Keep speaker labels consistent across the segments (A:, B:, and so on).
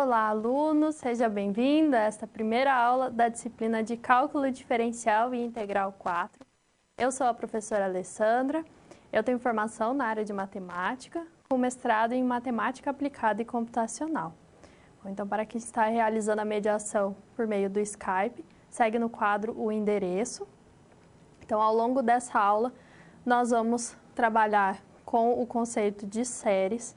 A: Olá, alunos! Seja bem-vindo a esta primeira aula da disciplina de Cálculo Diferencial e Integral 4. Eu sou a professora Alessandra, eu tenho formação na área de Matemática, com mestrado em Matemática Aplicada e Computacional. Então, para quem está realizando a mediação por meio do Skype, segue no quadro o endereço. Então, ao longo dessa aula, nós vamos trabalhar com o conceito de séries,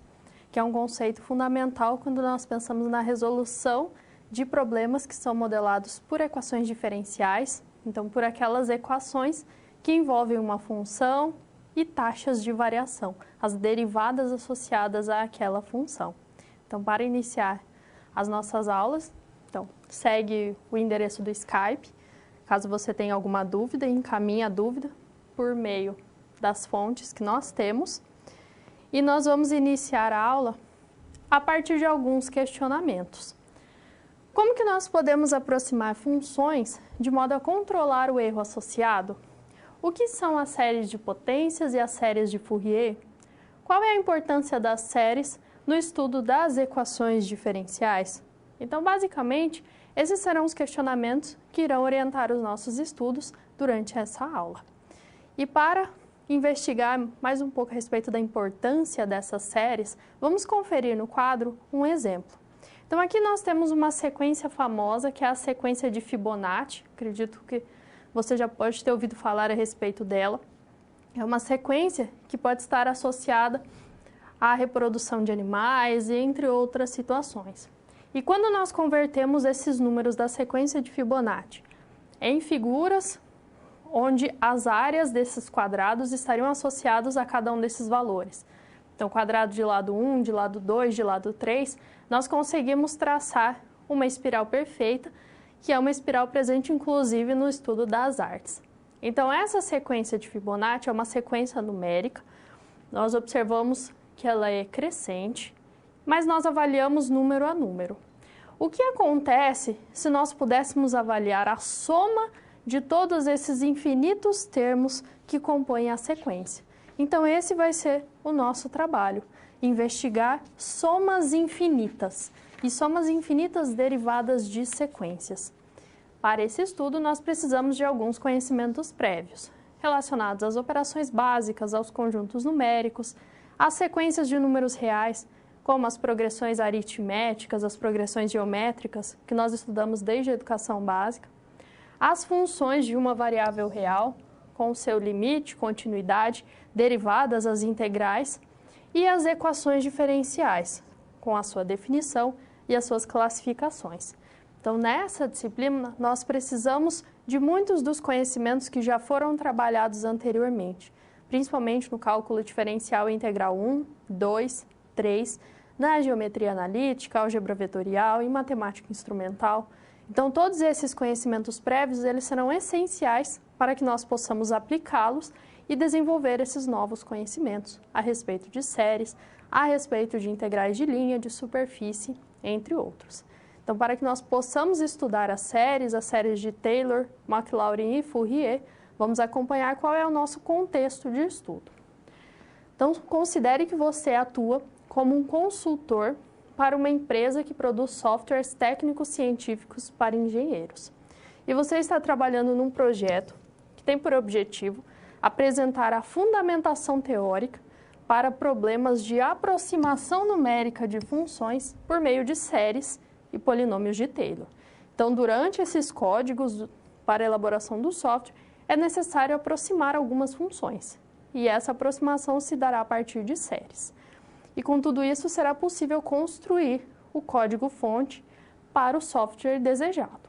A: que é um conceito fundamental quando nós pensamos na resolução de problemas que são modelados por equações diferenciais, então por aquelas equações que envolvem uma função e taxas de variação, as derivadas associadas àquela função. Então, para iniciar as nossas aulas, segue o endereço do Skype. Caso você tenha alguma dúvida, encaminhe a dúvida por meio das fontes que nós temos. E nós vamos iniciar a aula a partir de alguns questionamentos. Como que nós podemos aproximar funções de modo a controlar o erro associado? O que são as séries de potências e as séries de Fourier? Qual é a importância das séries no estudo das equações diferenciais? Então, basicamente, esses serão os questionamentos que irão orientar os nossos estudos durante essa aula. E para investigar mais um pouco a respeito da importância dessas séries, vamos conferir no quadro um exemplo. Então, aqui nós temos uma sequência famosa, que é a sequência de Fibonacci. Acredito que você já pode ter ouvido falar a respeito dela. É uma sequência que pode estar associada à reprodução de animais, entre outras situações. E quando nós convertemos esses números da sequência de Fibonacci em figuras, onde as áreas desses quadrados estariam associados a cada um desses valores. Então, quadrado de lado 1, de lado 2, de lado 3, nós conseguimos traçar uma espiral perfeita, que é uma espiral presente, inclusive, no estudo das artes. Então, essa sequência de Fibonacci é uma sequência numérica. Nós observamos que ela é crescente, mas nós avaliamos número a número. O que acontece se nós pudéssemos avaliar a soma de todos esses infinitos termos que compõem a sequência? Então, esse vai ser o nosso trabalho, investigar somas infinitas e somas infinitas derivadas de sequências. Para esse estudo, nós precisamos de alguns conhecimentos prévios, relacionados às operações básicas, aos conjuntos numéricos, às sequências de números reais, como as progressões aritméticas, as progressões geométricas, que nós estudamos desde a educação básica, as funções de uma variável real, com o seu limite, continuidade, derivadas, as integrais, e as equações diferenciais, com a sua definição e as suas classificações. Então, nessa disciplina, nós precisamos de muitos dos conhecimentos que já foram trabalhados anteriormente, principalmente no cálculo diferencial e integral 1, 2, 3, na geometria analítica, álgebra vetorial e matemática instrumental. Então, todos esses conhecimentos prévios, eles serão essenciais para que nós possamos aplicá-los e desenvolver esses novos conhecimentos a respeito de séries, a respeito de integrais de linha, de superfície, entre outros. Então, para que nós possamos estudar as séries de Taylor, Maclaurin e Fourier, vamos acompanhar qual é o nosso contexto de estudo. Então, considere que você atua como um consultor para uma empresa que produz softwares técnicos científicos para engenheiros. E você está trabalhando num projeto que tem por objetivo apresentar a fundamentação teórica para problemas de aproximação numérica de funções por meio de séries e polinômios de Taylor. Então, durante esses códigos para a elaboração do software, é necessário aproximar algumas funções. E essa aproximação se dará a partir de séries. E com tudo isso, será possível construir o código-fonte para o software desejado.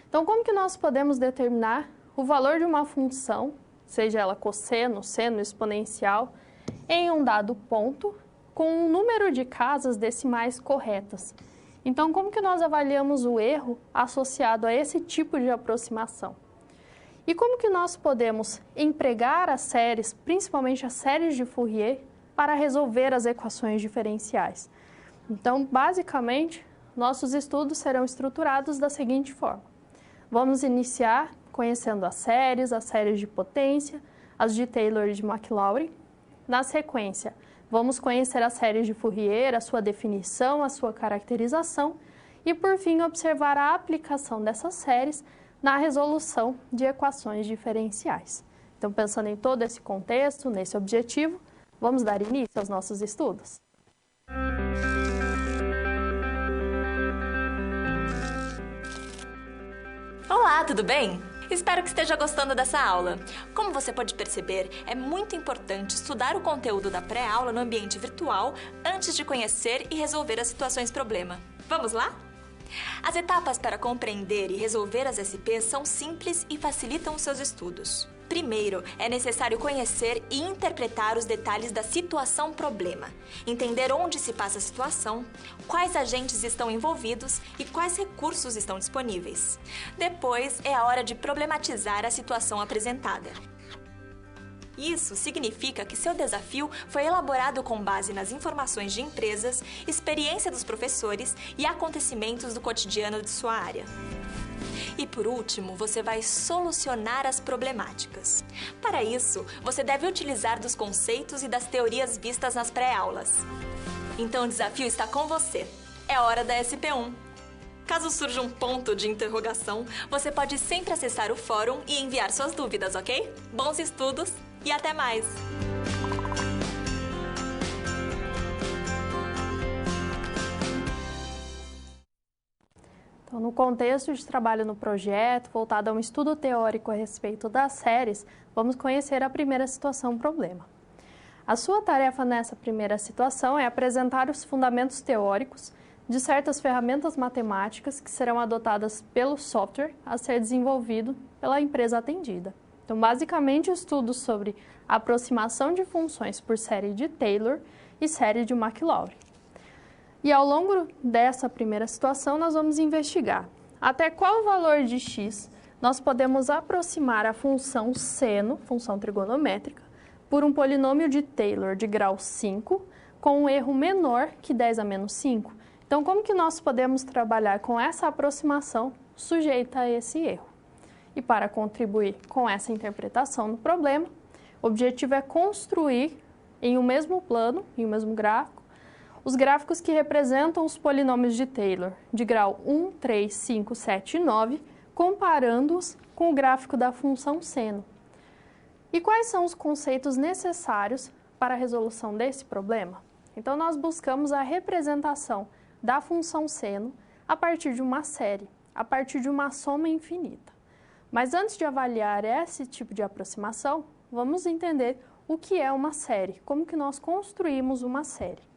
A: Então, como que nós podemos determinar o valor de uma função, seja ela cosseno, seno, exponencial, em um dado ponto, com um número de casas decimais corretas? Então, como que nós avaliamos o erro associado a esse tipo de aproximação? E como que nós podemos empregar as séries, principalmente as séries de Fourier, para resolver as equações diferenciais? Então, basicamente, nossos estudos serão estruturados da seguinte forma. Vamos iniciar conhecendo as séries de potência, as de Taylor e de Maclaurin. Na sequência, Vamos conhecer as séries de Fourier, a sua definição, a sua caracterização e, por fim, observar a aplicação dessas séries na resolução de equações diferenciais. Então, pensando em todo esse contexto, nesse objetivo, vamos dar início aos nossos estudos.
B: Olá, tudo bem? Espero que esteja gostando dessa aula. Como você pode perceber, é muito importante estudar o conteúdo da pré-aula no ambiente virtual antes de conhecer e resolver as situações problema. Vamos lá? As etapas para compreender e resolver as SPs são simples e facilitam os seus estudos. Primeiro, é necessário conhecer e interpretar os detalhes da situação problema, entender onde se passa a situação, quais agentes estão envolvidos e quais recursos estão disponíveis. Depois, é a hora de problematizar a situação apresentada. Isso significa que seu desafio foi elaborado com base nas informações de empresas, experiência dos professores e acontecimentos do cotidiano de sua área. E por último, você vai solucionar as problemáticas. Para isso, você deve utilizar dos conceitos e das teorias vistas nas pré-aulas. Então o desafio está com você. É hora da SP1. Caso surja um ponto de interrogação, você pode sempre acessar o fórum e enviar suas dúvidas, ok? Bons estudos e até mais!
A: Então, no contexto de trabalho no projeto, voltado a um estudo teórico a respeito das séries, vamos conhecer a primeira situação problema. A sua tarefa nessa primeira situação é apresentar os fundamentos teóricos de certas ferramentas matemáticas que serão adotadas pelo software a ser desenvolvido pela empresa atendida. Então, basicamente, estudos sobre a aproximação de funções por série de Taylor e série de Maclaurin. E ao longo dessa primeira situação, nós vamos investigar até qual valor de x nós podemos aproximar a função seno, função trigonométrica, por um polinômio de Taylor de grau 5, com um erro menor que 10 a menos 5. Então, como que nós podemos trabalhar com essa aproximação sujeita a esse erro? E para contribuir com essa interpretação do problema, o objetivo é construir em um mesmo plano, em um mesmo gráfico, os gráficos que representam os polinômios de Taylor de grau 1, 3, 5, 7 e 9, comparando-os com o gráfico da função seno. E quais são os conceitos necessários para a resolução desse problema? Então, nós buscamos a representação da função seno a partir de uma série, a partir de uma soma infinita. Mas antes de avaliar esse tipo de aproximação, vamos entender o que é uma série, como que nós construímos uma série.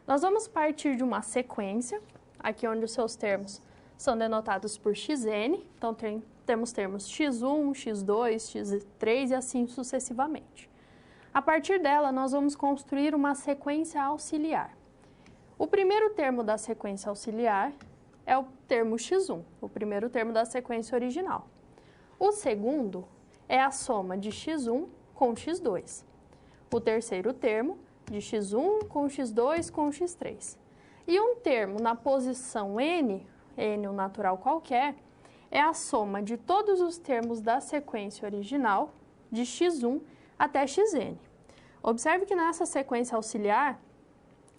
A: Nós vamos partir de uma sequência, aqui onde os seus termos são denotados por xn, então temos termos x1, x2, x3 e assim sucessivamente. A partir dela, nós vamos construir uma sequência auxiliar. O primeiro termo da sequência auxiliar é o termo x1, o primeiro termo da sequência original. O segundo é a soma de x1 com x2. O terceiro termo de x1 com x2 com x3. E um termo na posição n, um natural qualquer, é a soma de todos os termos da sequência original, de x1 até xn. Observe que nessa sequência auxiliar,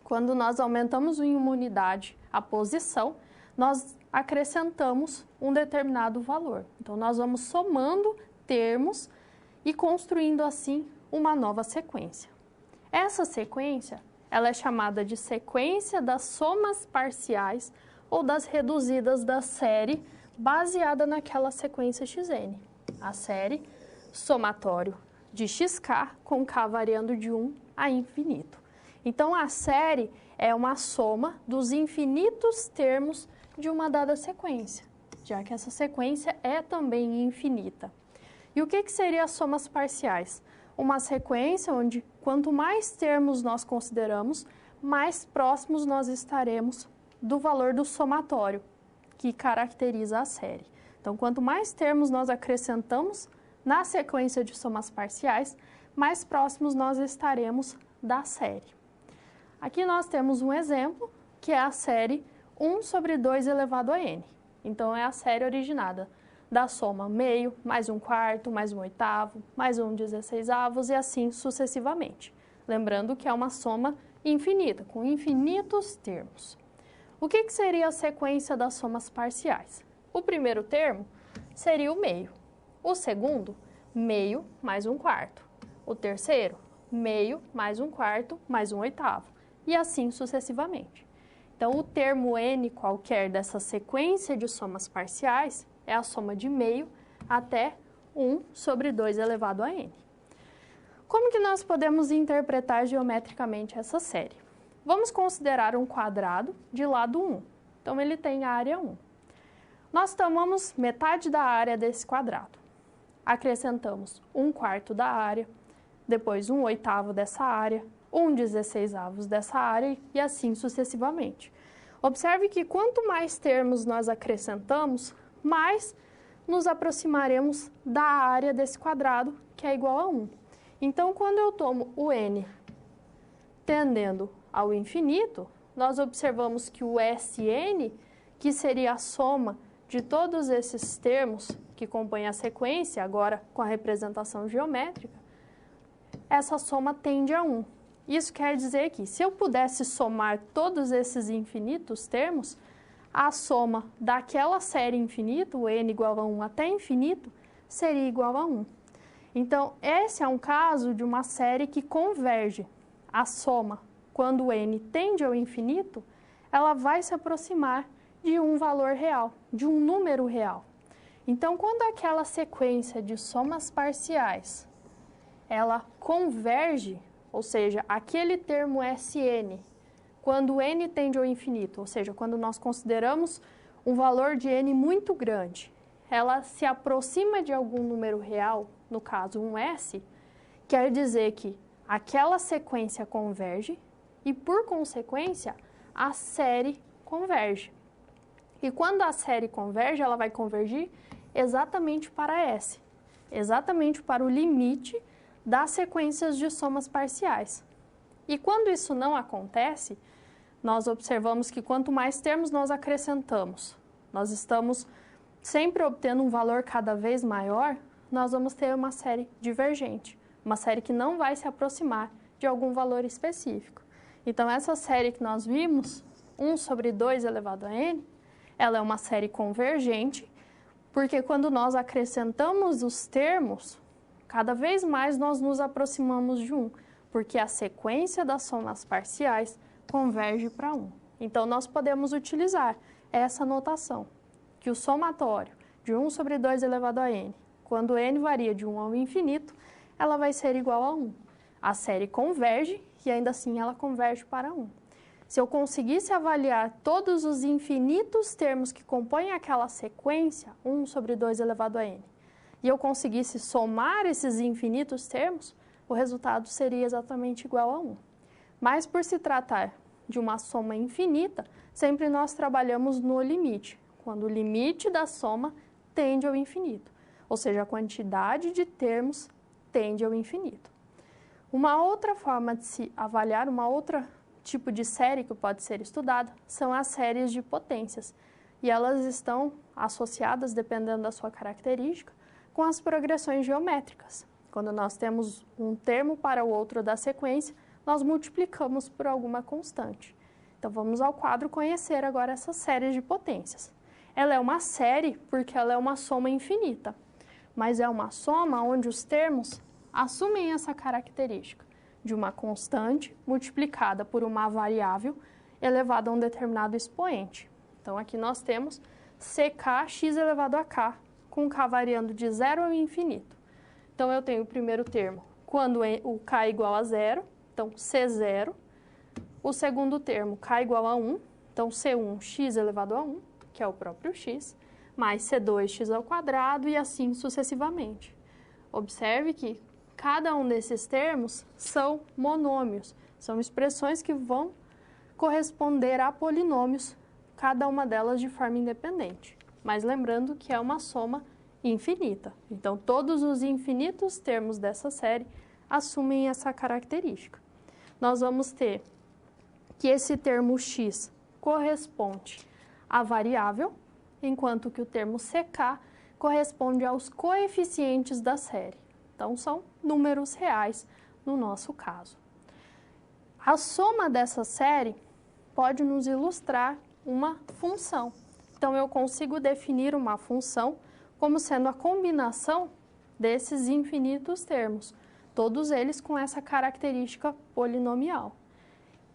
A: quando nós aumentamos em uma unidade a posição, nós acrescentamos um determinado valor. Então, nós vamos somando termos e construindo assim uma nova sequência. Essa sequência, ela é chamada de sequência das somas parciais ou das reduzidas da série baseada naquela sequência xn. A série somatório de xk com k variando de 1 a infinito. Então, a série é uma soma dos infinitos termos de uma dada sequência, já que essa sequência é também infinita. E o que seriam as somas parciais? Uma sequência onde, quanto mais termos nós consideramos, mais próximos nós estaremos do valor do somatório, que caracteriza a série. Então, quanto mais termos nós acrescentamos na sequência de somas parciais, mais próximos nós estaremos da série. Aqui nós temos um exemplo, que é a série 1 sobre 2 elevado a n. Então, é a série originada da soma meio, mais um quarto, mais um oitavo, mais um 16avos e assim sucessivamente. Lembrando que é uma soma infinita, com infinitos termos. O que seria a sequência das somas parciais? O primeiro termo seria o meio. O segundo, meio mais 1/4. O terceiro, meio mais 1/4 mais 1/8. E assim sucessivamente. Então, o termo n qualquer dessa sequência de somas parciais é a soma de meio até 1 sobre 2 elevado a n. Como que nós podemos interpretar geometricamente essa série? Vamos considerar um quadrado de lado 1. Então, ele tem área 1. Nós tomamos metade da área desse quadrado. Acrescentamos 1/4 da área, depois 1/8 dessa área, 1/16 dessa área e assim sucessivamente. Observe que quanto mais termos nós acrescentamos, mais nos aproximaremos da área desse quadrado, que é igual a 1. Então, quando eu tomo o n tendendo ao infinito, nós observamos que o Sn, que seria a soma de todos esses termos que compõem a sequência, agora com a representação geométrica, essa soma tende a 1. Isso quer dizer que, se eu pudesse somar todos esses infinitos termos, a soma daquela série infinita, o n igual a 1 até infinito, seria igual a 1. Então, esse é um caso de uma série que converge. A soma, quando o n tende ao infinito, ela vai se aproximar de um valor real, de um número real. Então, quando aquela sequência de somas parciais, ela converge, ou seja, aquele termo Sn, quando n tende ao infinito, ou seja, quando nós consideramos um valor de n muito grande, ela se aproxima de algum número real, no caso um S, quer dizer que aquela sequência converge e, por consequência, a série converge. E quando a série converge, ela vai convergir exatamente para S, exatamente para o limite das sequências de somas parciais. E quando isso não acontece, nós observamos que quanto mais termos nós acrescentamos, nós estamos sempre obtendo um valor cada vez maior, nós vamos ter uma série divergente, uma série que não vai se aproximar de algum valor específico. Então, essa série que nós vimos, 1 sobre 2 elevado a n, ela é uma série convergente, porque quando nós acrescentamos os termos, cada vez mais nós nos aproximamos de 1, porque a sequência das somas parciais converge para 1. Então, nós podemos utilizar essa notação, que o somatório de 1 sobre 2 elevado a n, quando n varia de 1 ao infinito, ela vai ser igual a 1. A série converge e ainda assim ela converge para 1. Se eu conseguisse avaliar todos os infinitos termos que compõem aquela sequência, 1 sobre 2 elevado a n, e eu conseguisse somar esses infinitos termos, o resultado seria exatamente igual a 1. Mas por se tratar de uma soma infinita, sempre nós trabalhamos no limite, quando o limite da soma tende ao infinito, ou seja, a quantidade de termos tende ao infinito. Uma outra forma de se avaliar, uma outra tipo de série que pode ser estudada, são as séries de potências, e elas estão associadas, dependendo da sua característica, com as progressões geométricas. Quando nós temos um termo para o outro da sequência, nós multiplicamos por alguma constante. Então, vamos ao quadro conhecer agora essas séries de potências. Ela é uma série porque ela é uma soma infinita, mas é uma soma onde os termos assumem essa característica de uma constante multiplicada por uma variável elevada a um determinado expoente. Então, aqui nós temos ckx elevado a k, com k variando de 0 ao infinito. Então, eu tenho o primeiro termo quando o k é igual a 0, então C0. O segundo termo, k igual a 1, então C1, x elevado a 1, que é o próprio x, mais C2, x ao quadrado e assim sucessivamente. Observe que cada um desses termos são monômios, são expressões que vão corresponder a polinômios, cada uma delas de forma independente. Mas lembrando que é uma soma infinita. Então, todos os infinitos termos dessa série assumem essa característica. Nós vamos ter que esse termo x corresponde à variável, enquanto que o termo ck corresponde aos coeficientes da série. Então, são números reais no nosso caso. A soma dessa série pode nos ilustrar uma função. Então, eu consigo definir uma função como sendo a combinação desses infinitos termos, todos eles com essa característica polinomial.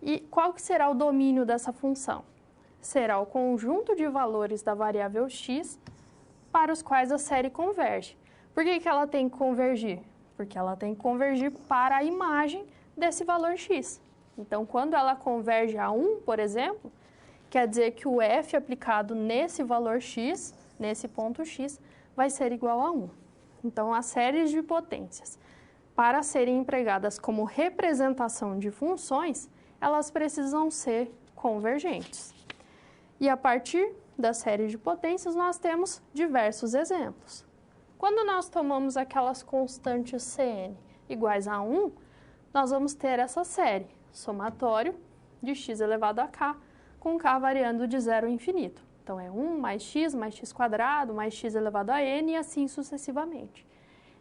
A: E qual que será o domínio dessa função? Será o conjunto de valores da variável x para os quais a série converge. Por que que ela tem que convergir? Porque ela tem que convergir para a imagem desse valor x. Então, quando ela converge a 1, por exemplo, quer dizer que o f aplicado nesse valor x, nesse ponto x, vai ser igual a 1. Então, as séries de potências, para serem empregadas como representação de funções, elas precisam ser convergentes. E a partir da série de potências, nós temos diversos exemplos. Quando nós tomamos aquelas constantes Cn iguais a 1, nós vamos ter essa série, somatório de x elevado a k, com k variando de 0 a infinito. Então, é 1 mais x quadrado, mais x elevado a n, e assim sucessivamente.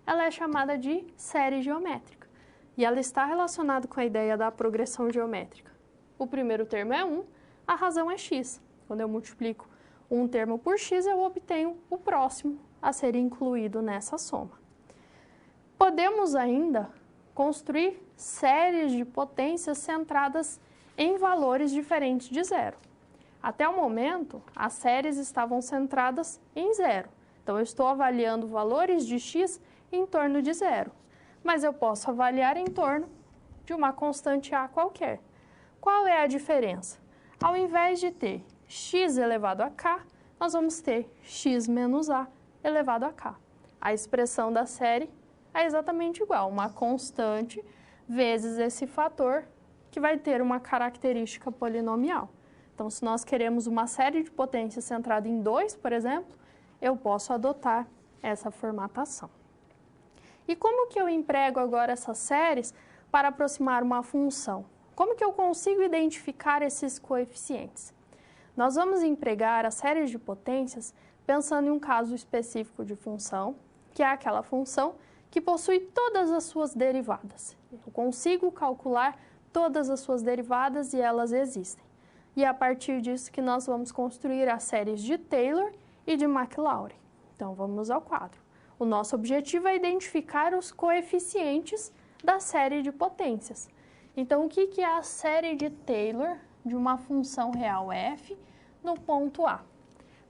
A: Ela é chamada de série geométrica, e ela está relacionada com a ideia da progressão geométrica. O primeiro termo é 1, a razão é x. Quando eu multiplico um termo por x, eu obtenho o próximo a ser incluído nessa soma. Podemos ainda construir séries de potências centradas em valores diferentes de zero. Até o momento, as séries estavam centradas em zero. Então, eu estou avaliando valores de x em torno de zero. Mas eu posso avaliar em torno de uma constante a qualquer. Qual é a diferença? Ao invés de ter x elevado a k, nós vamos ter x menos a elevado a k. A expressão da série é exatamente igual, uma constante vezes esse fator que vai ter uma característica polinomial. Então, se nós queremos uma série de potências centrada em 2, por exemplo, eu posso adotar essa formatação. E como que eu emprego agora essas séries para aproximar uma função? Como que eu consigo identificar esses coeficientes? Nós vamos empregar as séries de potências pensando em um caso específico de função, que é aquela função que possui todas as suas derivadas. Eu consigo calcular todas as suas derivadas e elas existem. E é a partir disso que nós vamos construir as séries de Taylor e de Maclaurin. Então, vamos ao quadro. O nosso objetivo é identificar os coeficientes da série de potências. Então, o que é a série de Taylor de uma função real f no ponto A?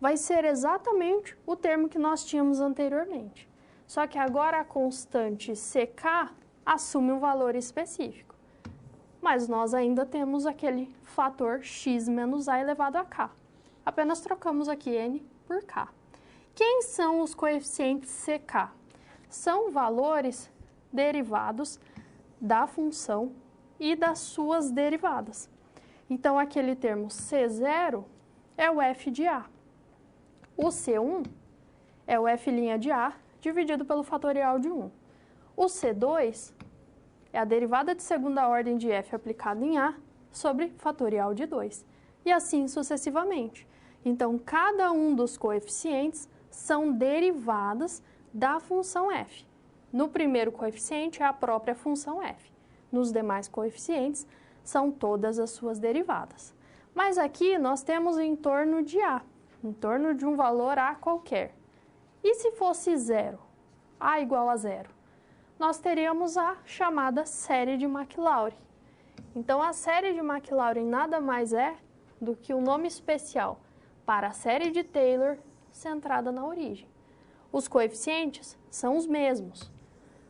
A: Vai ser exatamente o termo que nós tínhamos anteriormente. Só que agora a constante ck assume um valor específico. Mas nós ainda temos aquele fator x menos a elevado a k. Apenas trocamos aqui n por k. Quem são os coeficientes ck? São valores derivados da função e das suas derivadas. Então, aquele termo C0 é o f de a. O C1 é o f' de a dividido pelo fatorial de 1. O C2 é a derivada de segunda ordem de f aplicada em a sobre fatorial de 2. E assim sucessivamente. Então, cada um dos coeficientes são derivadas da função f. No primeiro coeficiente é a própria função f. Nos demais coeficientes são todas as suas derivadas. Mas aqui nós temos em torno de a, em torno de um valor a qualquer. E se fosse zero, a igual a zero? Nós teríamos a chamada série de Maclaurin. Então, a série de Maclaurin nada mais é do que um nome especial para a série de Taylor centrada na origem. Os coeficientes são os mesmos,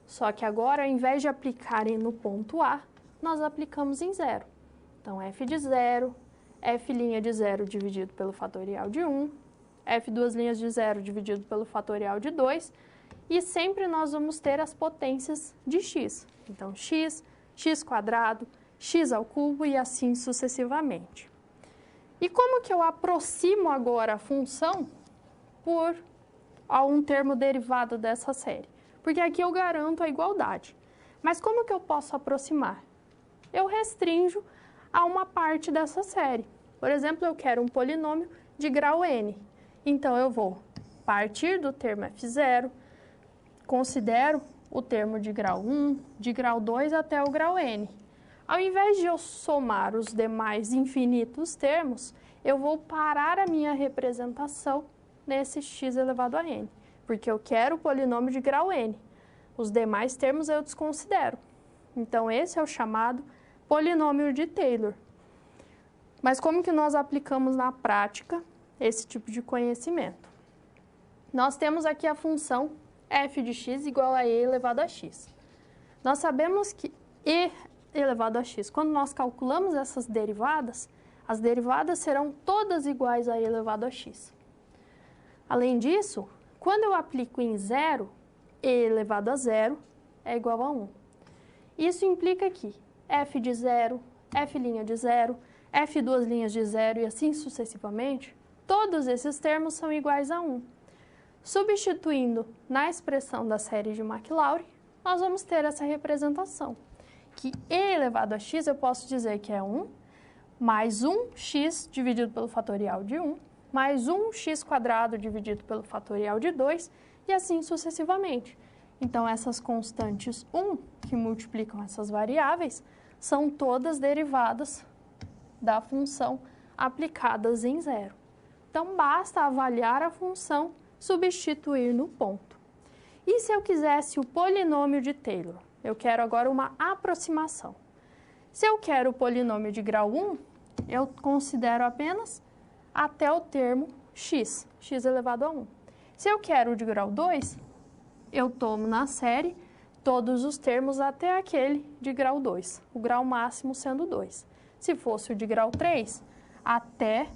A: só que agora, ao invés de aplicarem no ponto A, nós aplicamos em zero. Então, f de 0, f' de 0 dividido pelo fatorial de 1, f duas linhas de 0 dividido pelo fatorial de 2, e sempre nós vamos ter as potências de x. Então, x, x quadrado, x ao cubo e assim sucessivamente. E como que eu aproximo agora a função por um termo derivado dessa série? Porque aqui eu garanto a igualdade. Mas como que eu posso aproximar? Eu restringo a uma parte dessa série. Por exemplo, eu quero um polinômio de grau n. Então, eu vou partir do termo f0, considero o termo de grau 1, de grau 2 até o grau n. Ao invés de eu somar os demais infinitos termos, eu vou parar a minha representação nesse x elevado a n, porque eu quero o polinômio de grau n. Os demais termos eu desconsidero. Então, esse é o chamado polinômio de Taylor. Mas como que nós aplicamos na prática esse tipo de conhecimento? Nós temos aqui a função f de x igual a e elevado a x. Nós sabemos que e elevado a x, quando nós calculamos essas derivadas, as derivadas serão todas iguais a e elevado a x. Além disso, quando eu aplico em zero, e elevado a zero é igual a 1. Isso implica que f de zero, f' de zero, f duas linhas de zero e assim sucessivamente, todos esses termos são iguais a 1. Substituindo na expressão da série de Maclaurin, nós vamos ter essa representação, que e elevado a x eu posso dizer que é 1, mais 1x dividido pelo fatorial de 1, mais 1x² dividido pelo fatorial de 2, e assim sucessivamente. Então, essas constantes 1, que multiplicam essas variáveis, são todas derivadas da função aplicadas em zero. Então, basta avaliar a função, substituir no ponto. E se eu quisesse o polinômio de Taylor? Eu quero agora uma aproximação. Se eu quero o polinômio de grau 1, eu considero apenas até o termo x, x elevado a 1. Se eu quero o de grau 2, eu tomo na série todos os termos até aquele de grau 2, o grau máximo sendo 2. Se fosse o de grau 3, até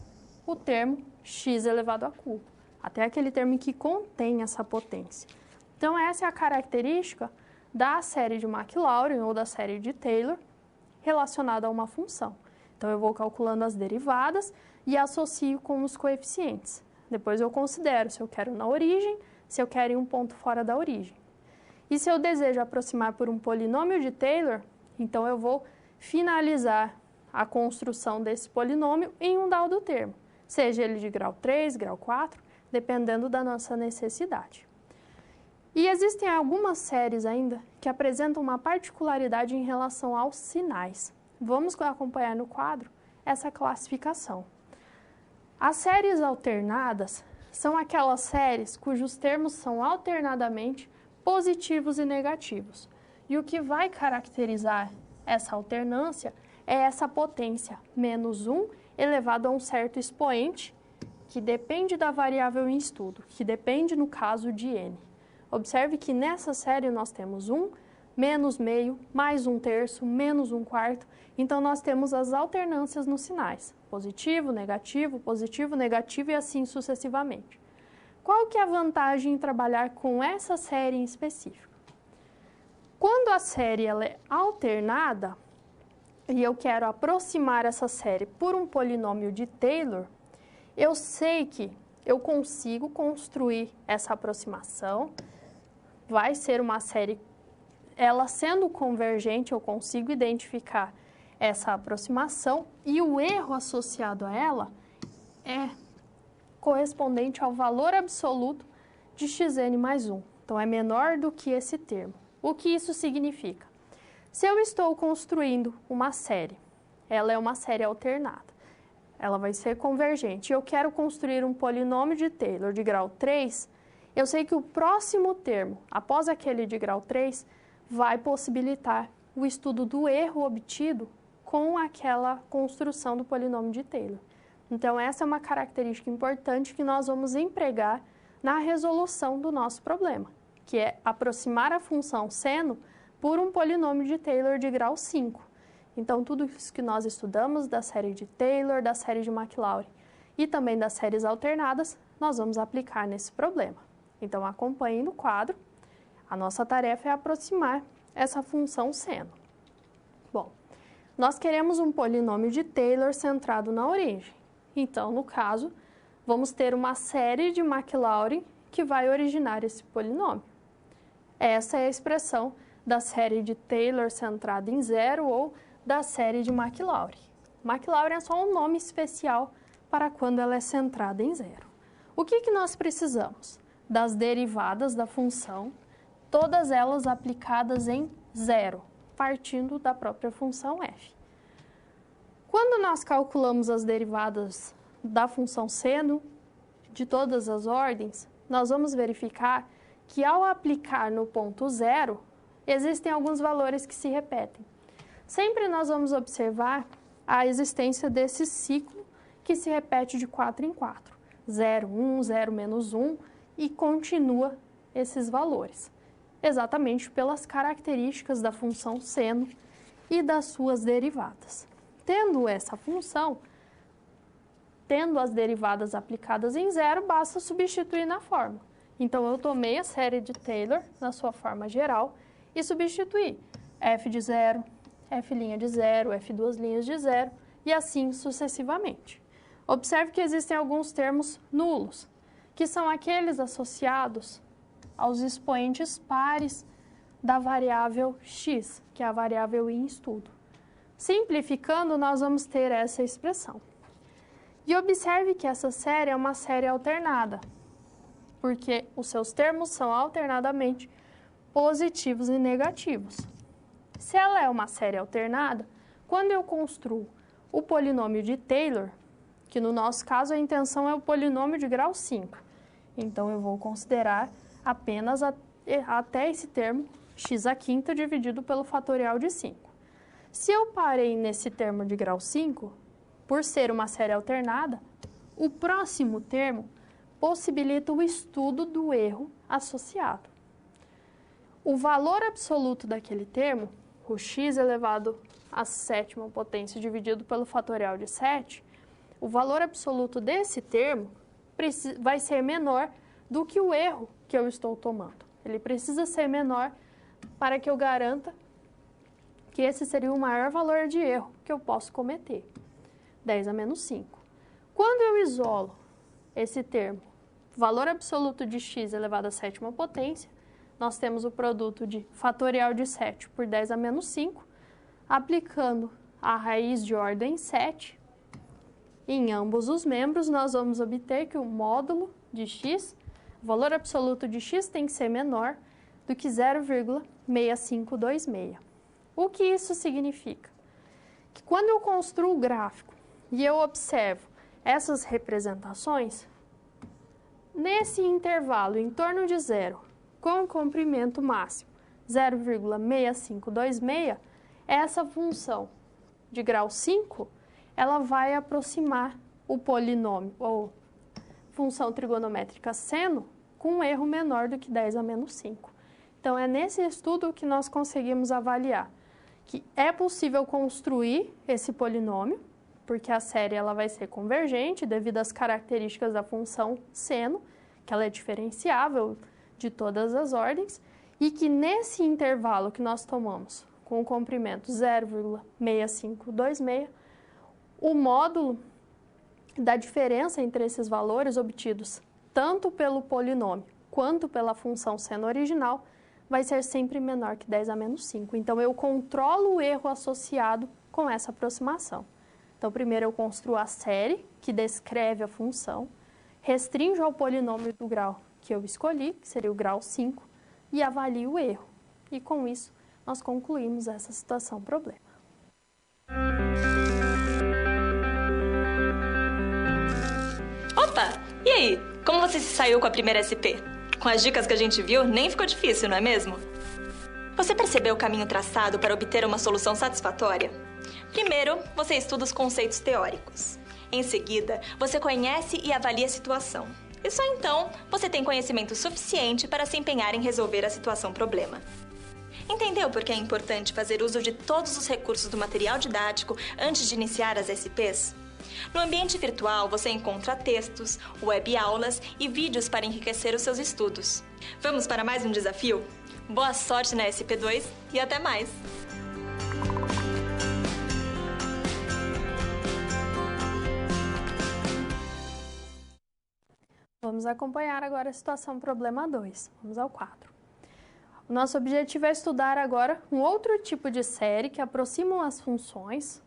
A: o termo x elevado a cubo, até aquele termo que contém essa potência. Então, essa é a característica da série de Maclaurin ou da série de Taylor relacionada a uma função. Então, eu vou calculando as derivadas e associo com os coeficientes. Depois eu considero se eu quero na origem, se eu quero em um ponto fora da origem. E se eu desejo aproximar por um polinômio de Taylor, então eu vou finalizar a construção desse polinômio em um dado termo, seja ele de grau 3, grau 4, dependendo da nossa necessidade. E existem algumas séries ainda que apresentam uma particularidade em relação aos sinais. Vamos acompanhar no quadro essa classificação. As séries alternadas são aquelas séries cujos termos são alternadamente positivos e negativos. E o que vai caracterizar essa alternância é essa potência, menos 1 elevado a um certo expoente, que depende da variável em estudo, que depende, no caso, de n. Observe que nessa série nós temos 1, menos meio, mais 1/3, menos 1/4. Então, nós temos as alternâncias nos sinais, positivo, negativo e assim sucessivamente. Qual que é a vantagem em trabalhar com essa série em específico? Quando a série ela é alternada, e eu quero aproximar essa série por um polinômio de Taylor, eu sei que eu consigo construir essa aproximação, vai ser uma série, ela sendo convergente, eu consigo identificar essa aproximação e o erro associado a ela é correspondente ao valor absoluto de xn mais 1. Então, é menor do que esse termo. O que isso significa? Se eu estou construindo uma série, ela é uma série alternada, ela vai ser convergente, e eu quero construir um polinômio de Taylor de grau 3, eu sei que o próximo termo, após aquele de grau 3, vai possibilitar o estudo do erro obtido com aquela construção do polinômio de Taylor. Então, essa é uma característica importante que nós vamos empregar na resolução do nosso problema, que é aproximar a função seno por um polinômio de Taylor de grau 5. Então, tudo isso que nós estudamos da série de Taylor, da série de Maclaurin e também das séries alternadas, nós vamos aplicar nesse problema. Então, acompanhe no quadro. A nossa tarefa é aproximar essa função seno. Bom, nós queremos um polinômio de Taylor centrado na origem. Então, no caso, vamos ter uma série de Maclaurin que vai originar esse polinômio. Essa é a expressão da série de Taylor centrada em zero ou da série de Maclaurin. Maclaurin é só um nome especial para quando ela é centrada em zero. O que nós precisamos? Das derivadas da função, todas elas aplicadas em zero. partindo da própria função f. Quando nós calculamos as derivadas da função seno de todas as ordens, nós vamos verificar que ao aplicar no ponto zero, existem alguns valores que se repetem. Sempre nós vamos observar a existência desse ciclo que se repete de 4 em 4. 0, 1, 0, menos 1 e continua esses valores. Exatamente pelas características da função seno e das suas derivadas. Tendo essa função, tendo as derivadas aplicadas em zero, basta substituir na fórmula. Então, eu tomei a série de Taylor na sua forma geral e substituí f de zero, f' de zero, f duas linhas de zero e assim sucessivamente. Observe que existem alguns termos nulos, que são aqueles associados aos expoentes pares da variável x, que é a variável em estudo. Simplificando, nós vamos ter essa expressão. E observe que essa série é uma série alternada, porque os seus termos são alternadamente positivos e negativos. Se ela é uma série alternada, quando eu construo o polinômio de Taylor, que no nosso caso a intenção é o polinômio de grau 5, então eu vou considerar apenas até esse termo x à quinta dividido pelo fatorial de 5. Se eu parei nesse termo de grau 5, por ser uma série alternada, o próximo termo possibilita o estudo do erro associado. O valor absoluto daquele termo, o x elevado à sétima potência dividido pelo fatorial de 7, o valor absoluto desse termo vai ser menor do que o erro que eu estou tomando. Ele precisa ser menor para que eu garanta que esse seria o maior valor de erro que eu posso cometer, 10 a menos 5. Quando eu isolo esse termo, valor absoluto de x elevado à sétima potência, nós temos o produto de fatorial de 7 por 10 a menos 5, aplicando a raiz de ordem 7, em ambos os membros, nós vamos obter que o módulo de x, o valor absoluto de x tem que ser menor do que 0,6526. O que isso significa? Que quando eu construo o gráfico e eu observo essas representações, nesse intervalo em torno de zero, com o comprimento máximo 0,6526, essa função de grau 5, ela vai aproximar o polinômio, ou função trigonométrica seno, com um erro menor do que 10 a menos 5. Então, é nesse estudo que nós conseguimos avaliar que é possível construir esse polinômio, porque a série ela vai ser convergente devido às características da função seno, que ela é diferenciável de todas as ordens, e que nesse intervalo que nós tomamos, com o comprimento 0,6526, o módulo da diferença entre esses valores obtidos tanto pelo polinômio quanto pela função seno original vai ser sempre menor que 10 a menos 5. Então, eu controlo o erro associado com essa aproximação. Então, primeiro eu construo a série que descreve a função, restringo ao polinômio do grau que eu escolhi, que seria o grau 5, e avalio o erro. E com isso, nós concluímos essa situação problema.
B: Opa! E aí? Como você se saiu com a primeira SP? Com as dicas que a gente viu, nem ficou difícil, não é mesmo? Você percebeu o caminho traçado para obter uma solução satisfatória? Primeiro, você estuda os conceitos teóricos. Em seguida, você conhece e avalia a situação. E só então, você tem conhecimento suficiente para se empenhar em resolver a situação problema. Entendeu por que é importante fazer uso de todos os recursos do material didático antes de iniciar as SPs? No ambiente virtual, você encontra textos, web-aulas e vídeos para enriquecer os seus estudos. Vamos para mais um desafio? Boa sorte na SP2 e até mais!
A: Vamos acompanhar agora a situação problema 2. Vamos ao quadro. O nosso objetivo é estudar agora um outro tipo de série que aproximam as funções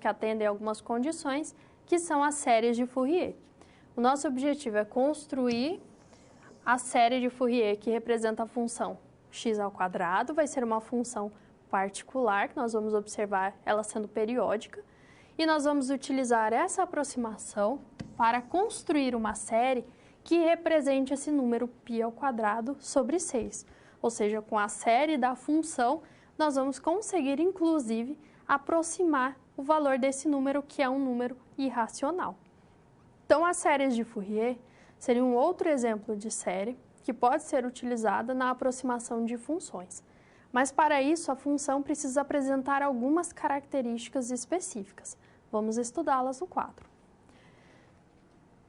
A: que atendem a algumas condições, que são as séries de Fourier. O nosso objetivo é construir a série de Fourier que representa a função x², vai ser uma função particular, que nós vamos observar ela sendo periódica, e nós vamos utilizar essa aproximação para construir uma série que represente esse número π² sobre 6. Ou seja, com a série da função, nós vamos conseguir, inclusive, aproximar o valor desse número, que é um número irracional. Então, as séries de Fourier seriam um outro exemplo de série que pode ser utilizada na aproximação de funções. Mas, para isso, a função precisa apresentar algumas características específicas. Vamos estudá-las no quadro.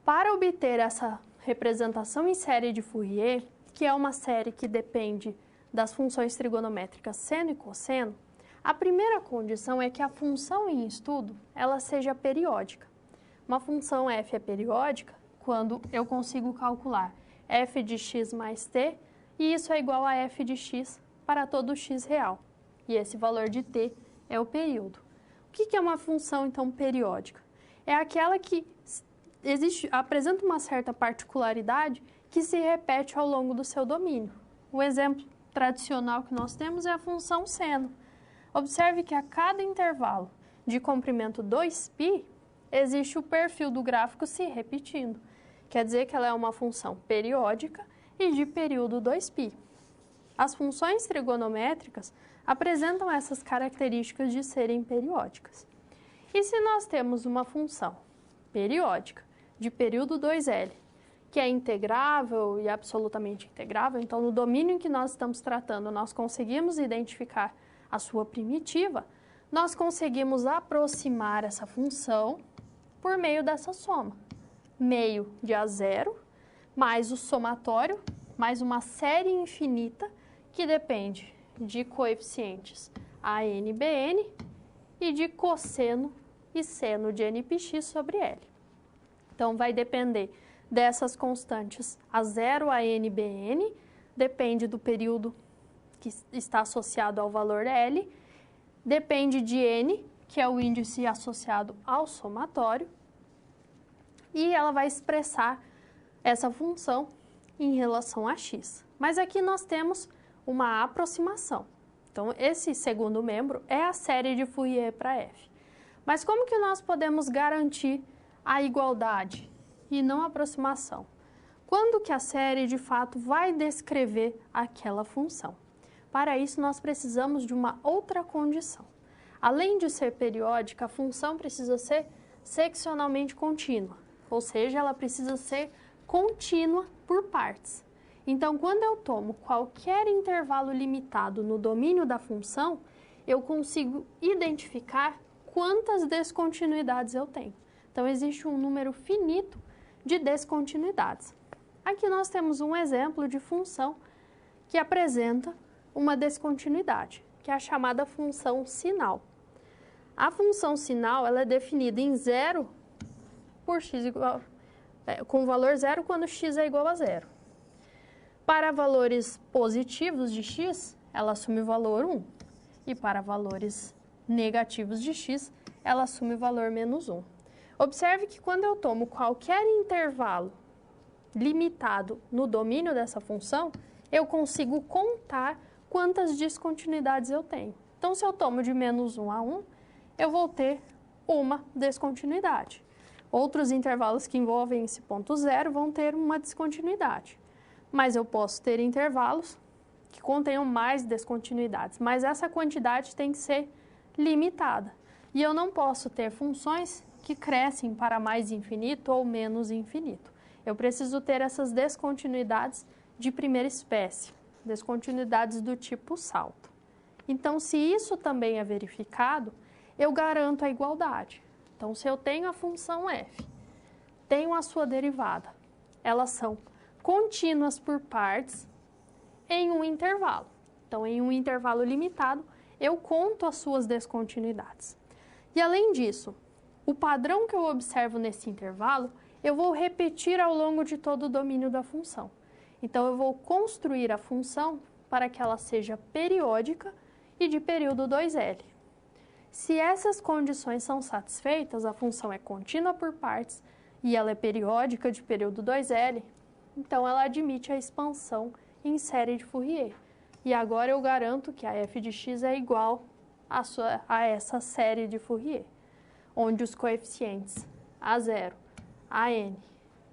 A: Para obter essa representação em série de Fourier, que é uma série que depende das funções trigonométricas seno e cosseno, a primeira condição é que a função em estudo ela seja periódica. Uma função f é periódica quando eu consigo calcular f de x mais t, e isso é igual a f de x para todo x real. E esse valor de t é o período. O que é uma função, então, periódica? É aquela que apresenta uma certa particularidade que se repete ao longo do seu domínio. O exemplo tradicional que nós temos é a função seno. Observe que a cada intervalo de comprimento 2π, existe o perfil do gráfico se repetindo. Quer dizer que ela é uma função periódica e de período 2π. As funções trigonométricas apresentam essas características de serem periódicas. E se nós temos uma função periódica de período 2L, que é integrável e absolutamente integrável, então no domínio em que nós estamos tratando, nós conseguimos identificar a sua primitiva, nós conseguimos aproximar essa função por meio dessa soma. Meio de A0, mais o somatório, mais uma série infinita que depende de coeficientes AN, BN e de cosseno e seno de NPx sobre L. Então, vai depender dessas constantes A0, AN, BN, depende do período que está associado ao valor L, depende de N, que é o índice associado ao somatório, e ela vai expressar essa função em relação a x. Mas aqui nós temos uma aproximação. Então, esse segundo membro é a série de Fourier para f. Mas como que nós podemos garantir a igualdade e não a aproximação? Quando que a série, de fato, vai descrever aquela função? Para isso, nós precisamos de uma outra condição. Além de ser periódica, a função precisa ser seccionalmente contínua, ou seja, ela precisa ser contínua por partes. Então, quando eu tomo qualquer intervalo limitado no domínio da função, eu consigo identificar quantas descontinuidades eu tenho. Então, existe um número finito de descontinuidades. Aqui nós temos um exemplo de função que apresenta uma descontinuidade, que é a chamada função sinal. A função sinal ela é definida em 0 por x com o valor 0 quando x é igual a 0. Para valores positivos de x, ela assume o valor 1. E para valores negativos de x, ela assume o valor menos 1. Observe que quando eu tomo qualquer intervalo limitado no domínio dessa função, eu consigo contar quantas descontinuidades eu tenho. Então, se eu tomo de menos 1 a 1, eu vou ter uma descontinuidade. Outros intervalos que envolvem esse ponto zero vão ter uma descontinuidade. Mas eu posso ter intervalos que contenham mais descontinuidades, mas essa quantidade tem que ser limitada. E eu não posso ter funções que crescem para mais infinito ou menos infinito. Eu preciso ter essas descontinuidades de primeira espécie, descontinuidades do tipo salto. Então, se isso também é verificado, eu garanto a igualdade. Então, se eu tenho a função f, tenho a sua derivada, elas são contínuas por partes em um intervalo. Então, em um intervalo limitado, eu conto as suas descontinuidades. E, além disso, o padrão que eu observo nesse intervalo, eu vou repetir ao longo de todo o domínio da função. Então, eu vou construir a função para que ela seja periódica e de período 2L. Se essas condições são satisfeitas, a função é contínua por partes e ela é periódica de período 2L, então ela admite a expansão em série de Fourier. E agora eu garanto que a f de x é igual a essa série de Fourier, onde os coeficientes A0, AN,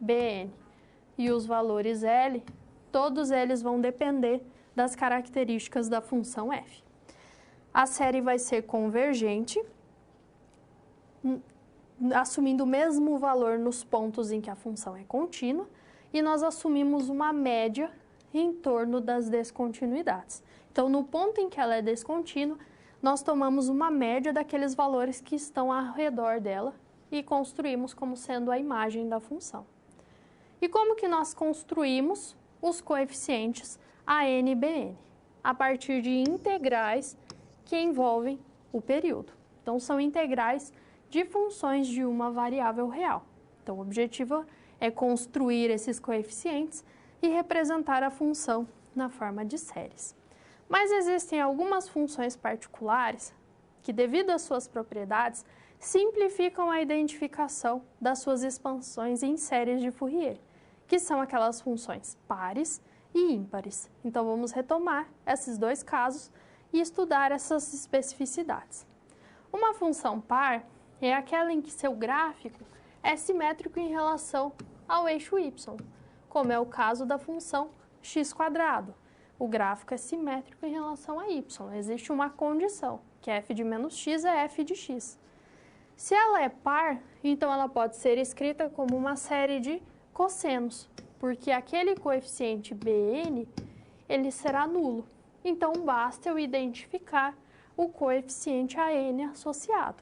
A: BN e os valores L, todos eles vão depender das características da função f. A série vai ser convergente, assumindo o mesmo valor nos pontos em que a função é contínua, e nós assumimos uma média em torno das descontinuidades. Então, no ponto em que ela é descontínua, nós tomamos uma média daqueles valores que estão ao redor dela e construímos como sendo a imagem da função. E como que nós construímos os coeficientes AN e BN? A partir de integrais que envolvem o período. Então, são integrais de funções de uma variável real. Então, o objetivo é construir esses coeficientes e representar a função na forma de séries. Mas existem algumas funções particulares que, devido às suas propriedades, simplificam a identificação das suas expansões em séries de Fourier, que são aquelas funções pares e ímpares. Então, vamos retomar esses dois casos e estudar essas especificidades. Uma função par é aquela em que seu gráfico é simétrico em relação ao eixo y, como é o caso da função x². O gráfico é simétrico em relação a y. Existe uma condição, que f de menos x é f de x. Se ela é par, então ela pode ser escrita como uma série de cossenos, porque aquele coeficiente Bn, ele será nulo. Então, basta eu identificar o coeficiente AN associado.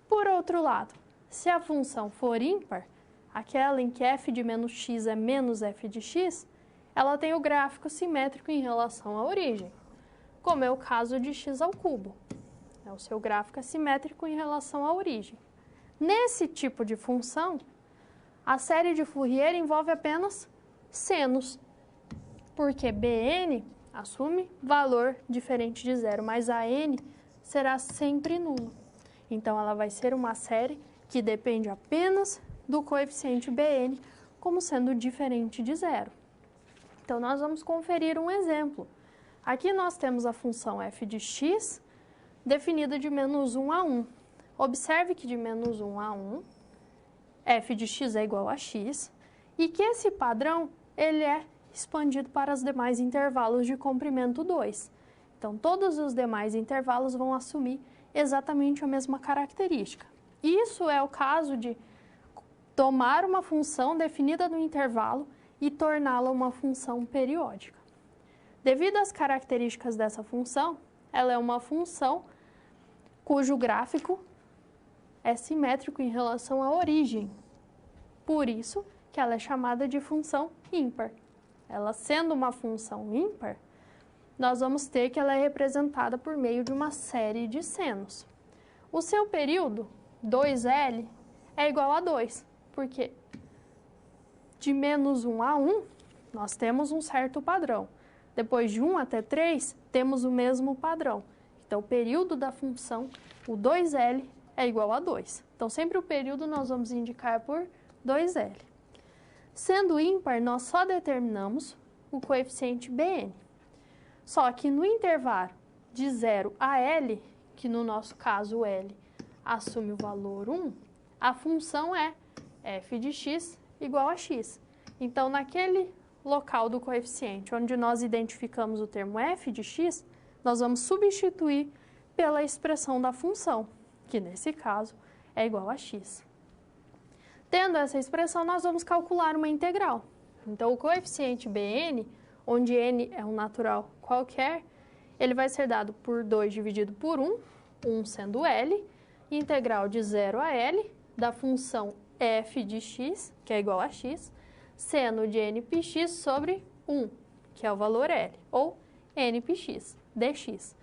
A: Por outro lado, se a função for ímpar, aquela em que f de menos x é menos f de x, ela tem o gráfico simétrico em relação à origem, como é o caso de x². O seu gráfico é simétrico em relação à origem. Nesse tipo de função, a série de Fourier envolve apenas senos, porque Bn assume valor diferente de zero, mas AN será sempre nulo. Então, ela vai ser uma série que depende apenas do coeficiente Bn como sendo diferente de zero. Então, nós vamos conferir um exemplo. Aqui nós temos a função f de x definida de menos 1 a 1. Observe que de menos 1 a 1, f de x é igual a x, e que esse padrão ele é expandido para os demais intervalos de comprimento 2. Então, todos os demais intervalos vão assumir exatamente a mesma característica. Isso é o caso de tomar uma função definida no intervalo e torná-la uma função periódica. Devido às características dessa função, ela é uma função cujo gráfico é simétrico em relação à origem. Por isso que ela é chamada de função ímpar. Ela sendo uma função ímpar, nós vamos ter que ela é representada por meio de uma série de senos. O seu período, 2L, é igual a 2, porque de menos 1 a 1, nós temos um certo padrão. Depois de 1 até 3, temos o mesmo padrão. Então, o período da função, o 2L, é igual a 2. Então, sempre o período nós vamos indicar por 2L. Sendo ímpar, nós só determinamos o coeficiente Bn. Só que no intervalo de 0 a L, que no nosso caso L assume o valor 1, a função é f de x igual a x. Então, naquele local do coeficiente onde nós identificamos o termo f de x, nós vamos substituir pela expressão da função, que nesse caso é igual a x. Tendo essa expressão, nós vamos calcular uma integral. Então, o coeficiente Bn, onde n é um natural qualquer, ele vai ser dado por 2 dividido por 1, 1 sendo L, integral de 0 a L, da função f de x, que é igual a x, seno de nπx sobre 1, que é o valor L, ou nπx, dx.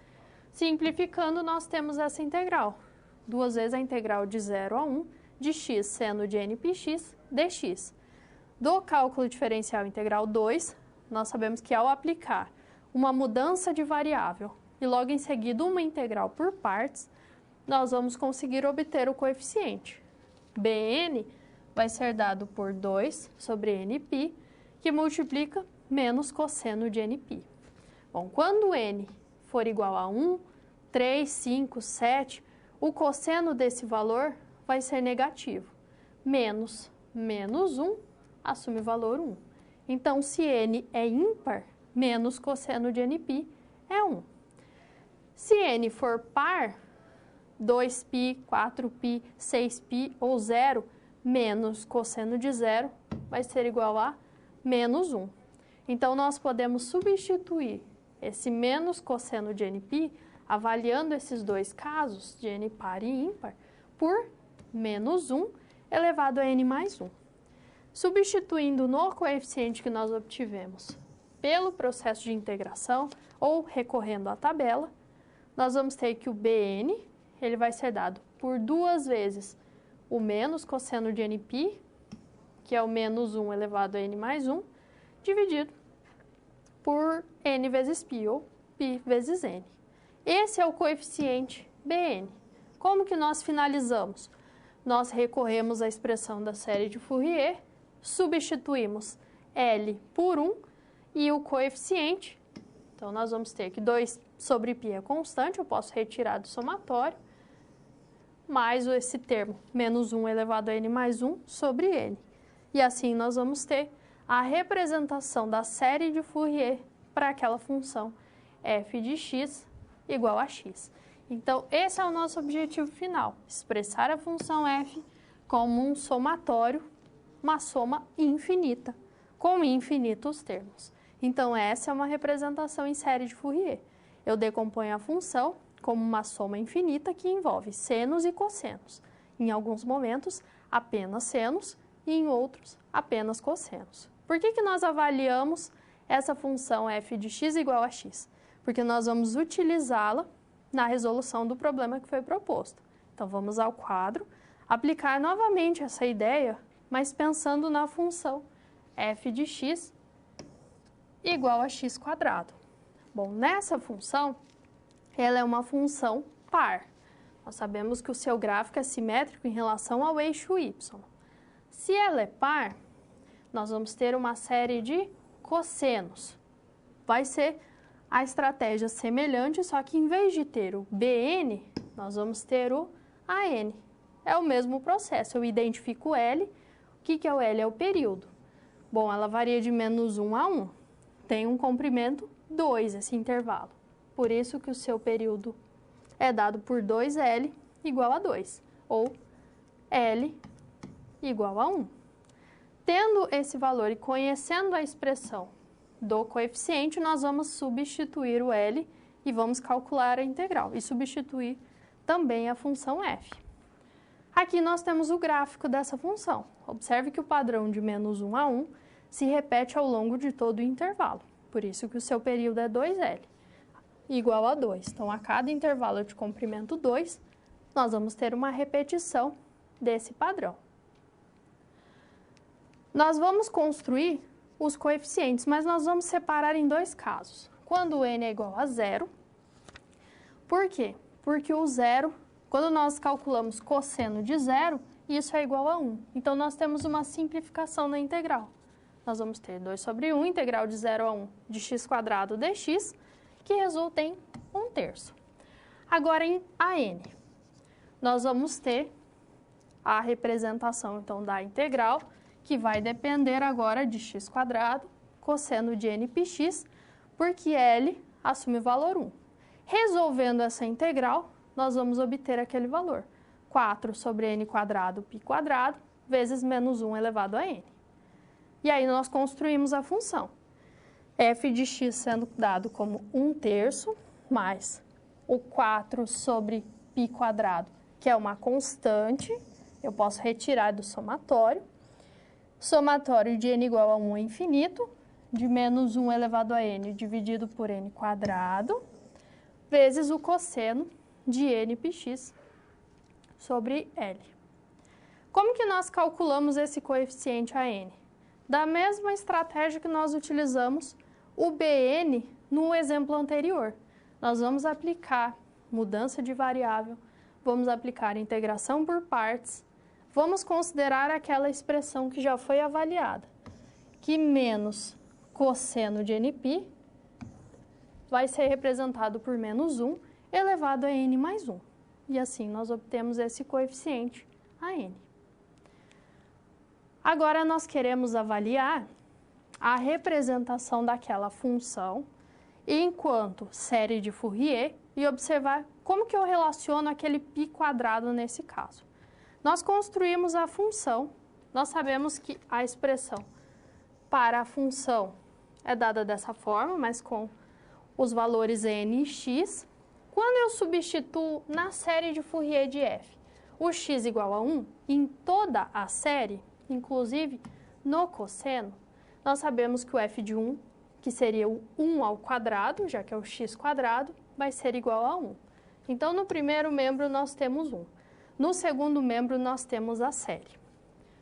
A: Simplificando, nós temos essa integral. 2 vezes a integral de 0 a 1 de x seno de nπx dx. Do cálculo diferencial integral 2, nós sabemos que ao aplicar uma mudança de variável e logo em seguida uma integral por partes, nós vamos conseguir obter o coeficiente. Bn vai ser dado por 2 sobre nπ, que multiplica menos cosseno de nπ. Bom, quando n for igual a 1, 3, 5, 7, o cosseno desse valor vai ser negativo. Menos 1 assume o valor 1. Então, se n é ímpar, menos cosseno de nπ é 1. Se n for par, 2π, 4π, 6π ou 0, menos cosseno de 0 vai ser igual a menos 1. Então, nós podemos substituir esse menos cosseno de nπ, avaliando esses dois casos, de n par e ímpar, por menos 1 elevado a n mais 1. Substituindo no coeficiente que nós obtivemos pelo processo de integração ou recorrendo à tabela, nós vamos ter que o bn ele vai ser dado por 2 vezes o menos cosseno de nπ, que é o menos 1 elevado a n mais 1, dividido por n vezes π, ou π vezes n. Esse é o coeficiente bn. Como que nós finalizamos? Nós recorremos à expressão da série de Fourier, substituímos L por 1 e o coeficiente, então nós vamos ter que 2 sobre π é constante, eu posso retirar do somatório, mais esse termo, menos 1 elevado a n mais 1 sobre n. E assim nós vamos ter a representação da série de Fourier para aquela função f de x igual a x. Então, esse é o nosso objetivo final, expressar a função f como um somatório, uma soma infinita, com infinitos termos. Então, essa é uma representação em série de Fourier. Eu decomponho a função como uma soma infinita que envolve senos e cossenos. Em alguns momentos, apenas senos e em outros, apenas cossenos. Por que nós avaliamos essa função f de x igual a x? Porque nós vamos utilizá-la na resolução do problema que foi proposto. Então, vamos ao quadro, aplicar novamente essa ideia, mas pensando na função f de x igual a x quadrado. Bom, nessa função, ela é uma função par. Nós sabemos que o seu gráfico é simétrico em relação ao eixo y. Se ela é par, nós vamos ter uma série de cossenos. Vai ser a estratégia semelhante, só que em vez de ter o bn, nós vamos ter o an. É o mesmo processo, eu identifico o L. O que é o L? É o período. Bom, ela varia de menos 1 a 1. Tem um comprimento 2 esse intervalo. Por isso que o seu período é dado por 2L igual a 2, ou L igual a 1. Tendo esse valor e conhecendo a expressão do coeficiente, nós vamos substituir o L e vamos calcular a integral e substituir também a função f. Aqui nós temos o gráfico dessa função. Observe que o padrão de menos 1 a 1 se repete ao longo de todo o intervalo. Por isso que o seu período é 2L, igual a 2. Então, a cada intervalo de comprimento 2, nós vamos ter uma repetição desse padrão. Nós vamos construir os coeficientes, mas nós vamos separar em dois casos. Quando o n é igual a 0, por quê? Porque o 0, quando nós calculamos cosseno de 0, isso é igual a 1. Então, nós temos uma simplificação na integral. Nós vamos ter 2 sobre 1, integral de 0 a 1 de x quadrado dx, que resulta em 1/3. Agora, em an, nós vamos ter a representação, então, da integral, que vai depender agora de x quadrado, cosseno de nπx, porque L assume o valor 1. Resolvendo essa integral, nós vamos obter aquele valor, 4 sobre n quadrado π quadrado, vezes menos 1 elevado a n. E aí nós construímos a função. F de x sendo dado como 1/3, mais o 4 sobre π quadrado, que é uma constante, eu posso retirar do somatório. Somatório de n igual a 1 é infinito, de menos 1 elevado a n dividido por n quadrado, vezes o cosseno de nπx sobre L. Como que nós calculamos esse coeficiente a n? Da mesma estratégia que nós utilizamos o bn no exemplo anterior. Nós vamos aplicar mudança de variável, vamos aplicar integração por partes, vamos considerar aquela expressão que já foi avaliada, que menos cosseno de nπ vai ser representado por menos 1 elevado a n mais 1. E assim nós obtemos esse coeficiente a n. Agora nós queremos avaliar a representação daquela função enquanto série de Fourier e observar como que eu relaciono aquele π quadrado nesse caso. Nós construímos a função, nós sabemos que a expressão para a função é dada dessa forma, mas com os valores n e x. Quando eu substituo na série de Fourier de f o x igual a 1, em toda a série, inclusive no cosseno, nós sabemos que o f de 1, que seria o 1 ao quadrado, já que é o x quadrado, vai ser igual a 1. Então, no primeiro membro nós temos 1. No segundo membro nós temos a série.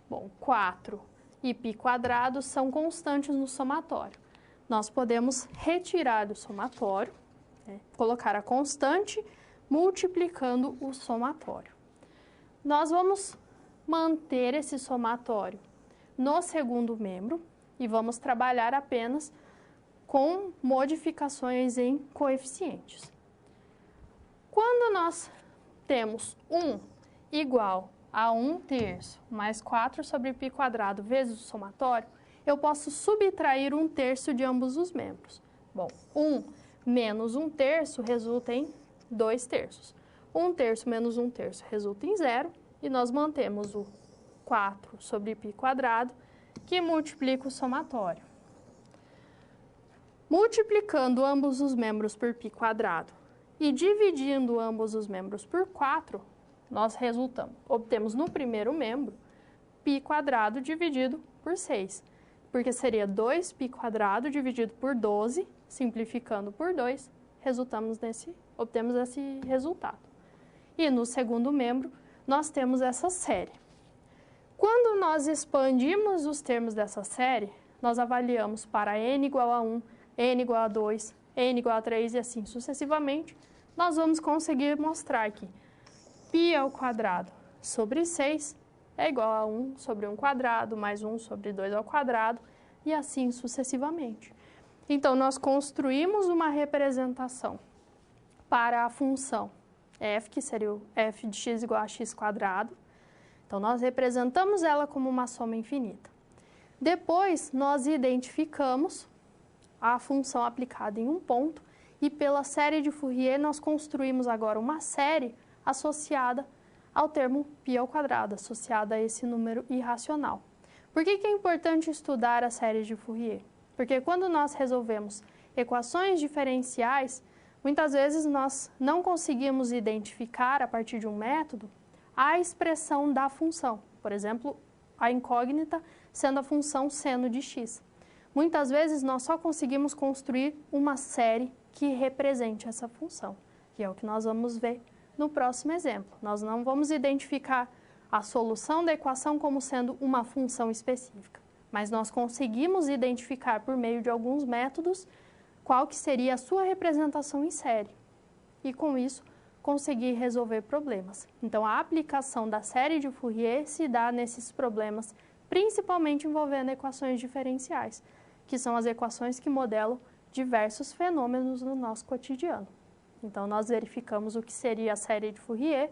A: Bom, 4 e π quadrado são constantes no somatório. Nós podemos retirar do somatório, colocar a constante, multiplicando o somatório. Nós vamos manter esse somatório no segundo membro e vamos trabalhar apenas com modificações em coeficientes. Quando nós temos 1 igual a 1/3 mais 4 sobre π quadrado vezes o somatório, eu posso subtrair 1/3 de ambos os membros. Bom, 1 menos 1/3 resulta em 2/3. 1/3 menos 1/3 resulta em 0 e nós mantemos o 4 sobre π quadrado, que multiplica o somatório. Multiplicando ambos os membros por π quadrado e dividindo ambos os membros por 4, nós obtemos no primeiro membro π quadrado dividido por 6, porque seria 2π quadrado dividido por 12, simplificando por 2, obtemos esse resultado. E no segundo membro, nós temos essa série. Quando nós expandimos os termos dessa série, nós avaliamos para n igual a 1, n igual a 2, n igual a 3 e assim sucessivamente, nós vamos conseguir mostrar que π ao quadrado sobre 6 é igual a 1 sobre 1 quadrado, mais 1 sobre 2 ao quadrado, e assim sucessivamente. Então, nós construímos uma representação para a função f, que seria o f de x igual a x quadrado. Então, nós representamos ela como uma soma infinita. Depois, nós identificamos a função aplicada em um ponto e pela série de Fourier nós construímos agora uma série associada ao termo π ao quadrado, associada a esse número irracional. Por que é importante estudar a série de Fourier? Porque quando nós resolvemos equações diferenciais, muitas vezes nós não conseguimos identificar, a partir de um método, a expressão da função. Por exemplo, a incógnita sendo a função seno de x. Muitas vezes nós só conseguimos construir uma série que represente essa função, que é o que nós vamos ver no próximo exemplo. Nós não vamos identificar a solução da equação como sendo uma função específica, mas nós conseguimos identificar por meio de alguns métodos qual que seria a sua representação em série e, com isso, conseguir resolver problemas. Então, a aplicação da série de Fourier se dá nesses problemas, principalmente envolvendo equações diferenciais, que são as equações que modelam diversos fenômenos no nosso cotidiano. Então, nós verificamos o que seria a série de Fourier,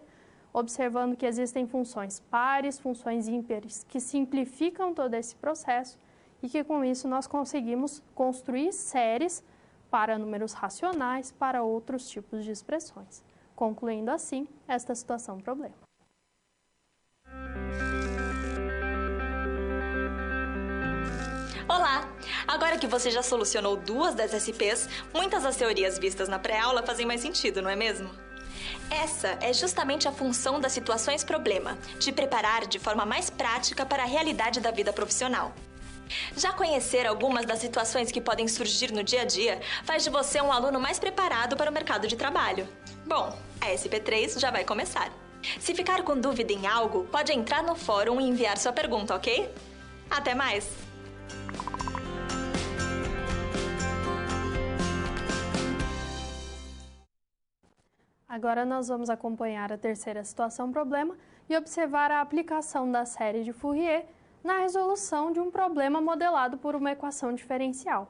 A: observando que existem funções pares, funções ímpares, que simplificam todo esse processo e que, com isso, nós conseguimos construir séries para números racionais, para outros tipos de expressões, concluindo, assim, esta situação-problema.
B: Olá! Agora que você já solucionou 2 das SPs, muitas das teorias vistas na pré-aula fazem mais sentido, não é mesmo? Essa é justamente a função das situações-problema, te preparar de forma mais prática para a realidade da vida profissional. Já conhecer algumas das situações que podem surgir no dia a dia faz de você um aluno mais preparado para o mercado de trabalho. Bom, a SP3 já vai começar. Se ficar com dúvida em algo, pode entrar no fórum e enviar sua pergunta, ok? Até mais!
A: Agora nós vamos acompanhar a terceira situação-problema e observar a aplicação da série de Fourier na resolução de um problema modelado por uma equação diferencial.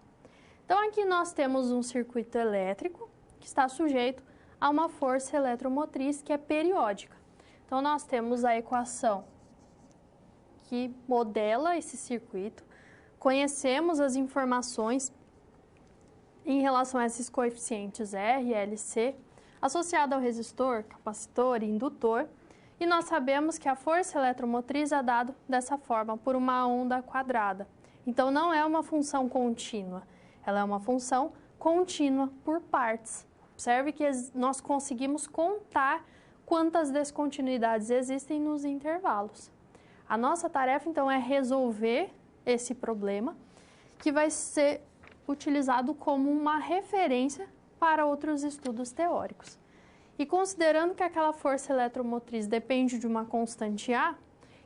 A: Então, aqui nós temos um circuito elétrico que está sujeito a uma força eletromotriz que é periódica. Então, nós temos a equação que modela esse circuito, conhecemos as informações em relação a esses coeficientes R e LC, associado ao resistor, capacitor e indutor, e nós sabemos que a força eletromotriz é dada dessa forma, por uma onda quadrada. Então, não é uma função contínua, ela é uma função contínua por partes. Observe que nós conseguimos contar quantas descontinuidades existem nos intervalos. A nossa tarefa, então, é resolver esse problema, que vai ser utilizado como uma referência para outros estudos teóricos. E considerando que aquela força eletromotriz depende de uma constante A,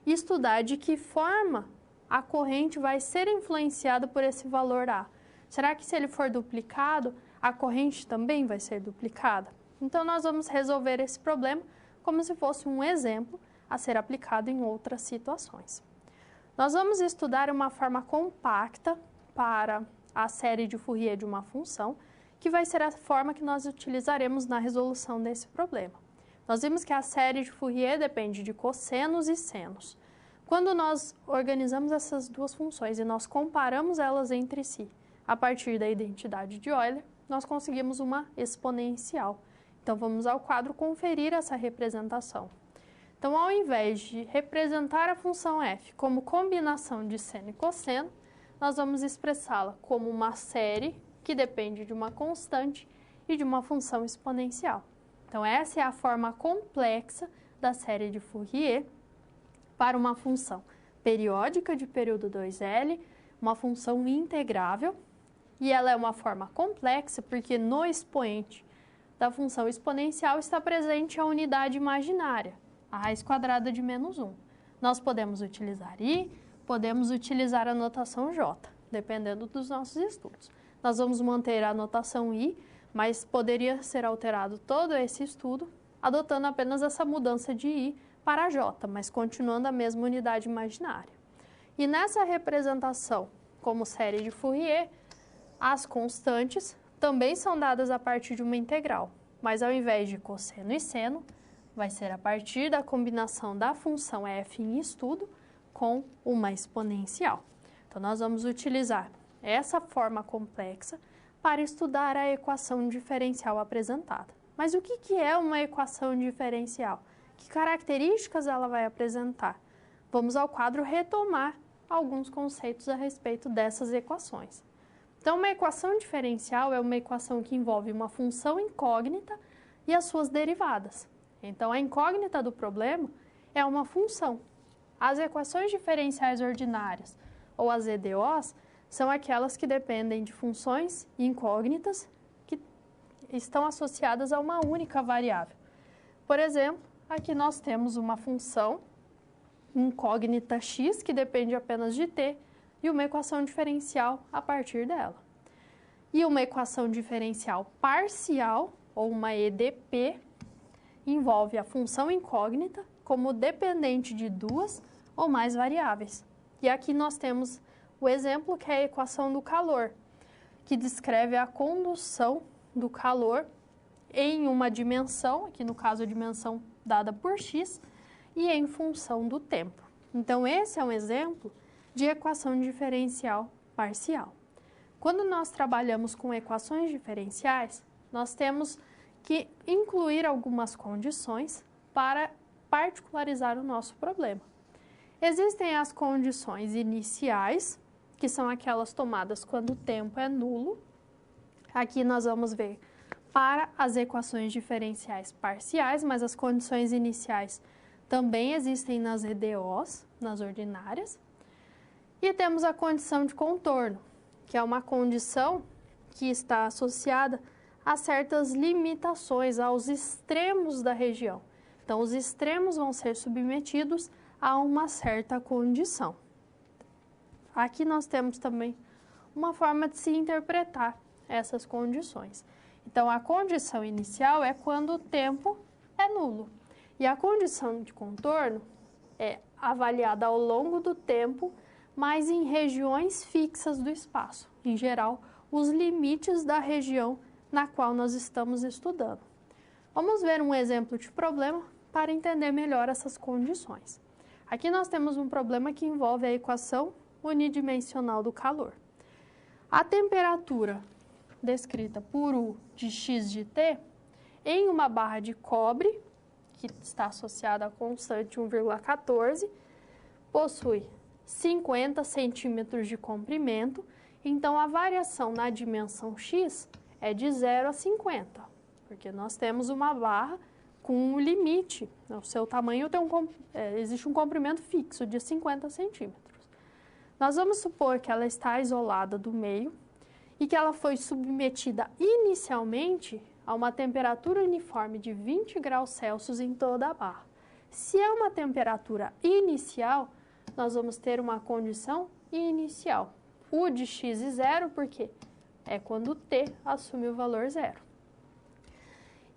A: estudar de que forma a corrente vai ser influenciada por esse valor A. Será que se ele for duplicado, a corrente também vai ser duplicada? Então, nós vamos resolver esse problema como se fosse um exemplo a ser aplicado em outras situações. Nós vamos estudar uma forma compacta para a série de Fourier de uma função, que vai ser a forma que nós utilizaremos na resolução desse problema. Nós vimos que a série de Fourier depende de cossenos e senos. Quando nós organizamos essas duas funções e nós comparamos elas entre si, a partir da identidade de Euler, nós conseguimos uma exponencial. Então, vamos ao quadro conferir essa representação. Então, ao invés de representar a função f como combinação de seno e cosseno, nós vamos expressá-la como uma série que depende de uma constante e de uma função exponencial. Então, essa é a forma complexa da série de Fourier para uma função periódica de período 2L, uma função integrável, e ela é uma forma complexa porque no expoente da função exponencial está presente a unidade imaginária, a raiz quadrada de menos 1. Nós podemos utilizar i, podemos utilizar a notação j, dependendo dos nossos estudos. Nós vamos manter a notação i, mas poderia ser alterado todo esse estudo, adotando apenas essa mudança de i para j, mas continuando a mesma unidade imaginária. E nessa representação, como série de Fourier, as constantes também são dadas a partir de uma integral, mas ao invés de cosseno e seno, vai ser a partir da combinação da função f em estudo com uma exponencial. Então, nós vamos utilizar essa forma complexa para estudar a equação diferencial apresentada. Mas o que é uma equação diferencial? Que características ela vai apresentar? Vamos ao quadro retomar alguns conceitos a respeito dessas equações. Então, uma equação diferencial é uma equação que envolve uma função incógnita e as suas derivadas. Então, a incógnita do problema é uma função. As equações diferenciais ordinárias, ou as EDOs, são aquelas que dependem de funções incógnitas que estão associadas a uma única variável. Por exemplo, aqui nós temos uma função incógnita x, que depende apenas de t, e uma equação diferencial a partir dela. E uma equação diferencial parcial, ou uma EDP, envolve a função incógnita como dependente de duas ou mais variáveis. E aqui nós temos o exemplo que é a equação do calor, que descreve a condução do calor em uma dimensão, aqui no caso a dimensão dada por x, e em função do tempo. Então, esse é um exemplo de equação diferencial parcial. Quando nós trabalhamos com equações diferenciais, nós temos que incluir algumas condições para particularizar o nosso problema. Existem as condições iniciais, que são aquelas tomadas quando o tempo é nulo. Aqui nós vamos ver para as equações diferenciais parciais, mas as condições iniciais também existem nas EDOs, nas ordinárias. E temos a condição de contorno, que é uma condição que está associada a certas limitações, aos extremos da região. Então, os extremos vão ser submetidos a uma certa condição. Aqui nós temos também uma forma de se interpretar essas condições. Então, a condição inicial é quando o tempo é nulo. E a condição de contorno é avaliada ao longo do tempo, mas em regiões fixas do espaço. Em geral, os limites da região na qual nós estamos estudando. Vamos ver um exemplo de problema para entender melhor essas condições. Aqui nós temos um problema que envolve a equação unidimensional do calor. A temperatura descrita por U de x de T em uma barra de cobre, que está associada à constante 1,14, possui 50 centímetros de comprimento, então a variação na dimensão x é de 0 a 50, porque nós temos uma barra com um limite, o seu tamanho existe um comprimento fixo de 50 centímetros. Nós vamos supor que ela está isolada do meio e que ela foi submetida inicialmente a uma temperatura uniforme de 20 graus Celsius em toda a barra. Se é uma temperatura inicial, nós vamos ter uma condição inicial. U de x e zero, porque é quando T assume o valor zero.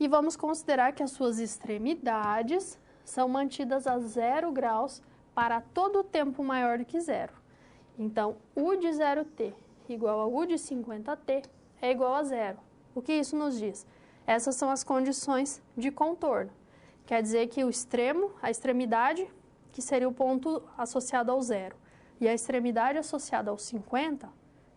A: E vamos considerar que as suas extremidades são mantidas a 0 graus para todo o tempo maior do que zero. Então, U de 0T igual a U de 50T é igual a zero. O que isso nos diz? Essas são as condições de contorno. Quer dizer que o extremo, a extremidade, que seria o ponto associado ao zero, e a extremidade associada ao 50,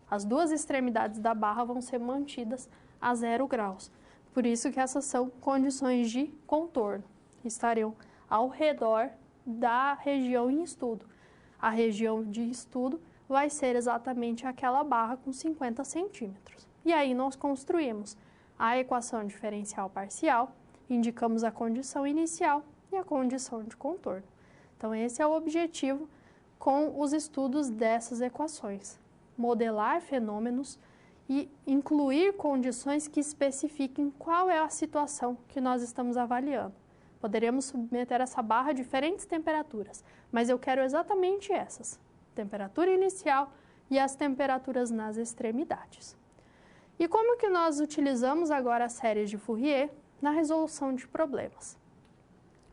A: as duas extremidades da barra vão ser mantidas a 0 graus. Por isso que essas são condições de contorno. Estariam ao redor da região em estudo. A região de estudo vai ser exatamente aquela barra com 50 centímetros. E aí nós construímos a equação diferencial parcial, indicamos a condição inicial e a condição de contorno. Então esse é o objetivo com os estudos dessas equações. Modelar fenômenos e incluir condições que especifiquem qual é a situação que nós estamos avaliando. Poderíamos submeter essa barra a diferentes temperaturas, mas eu quero exatamente essas. Temperatura inicial e as temperaturas nas extremidades. E como que nós utilizamos agora a série de Fourier na resolução de problemas?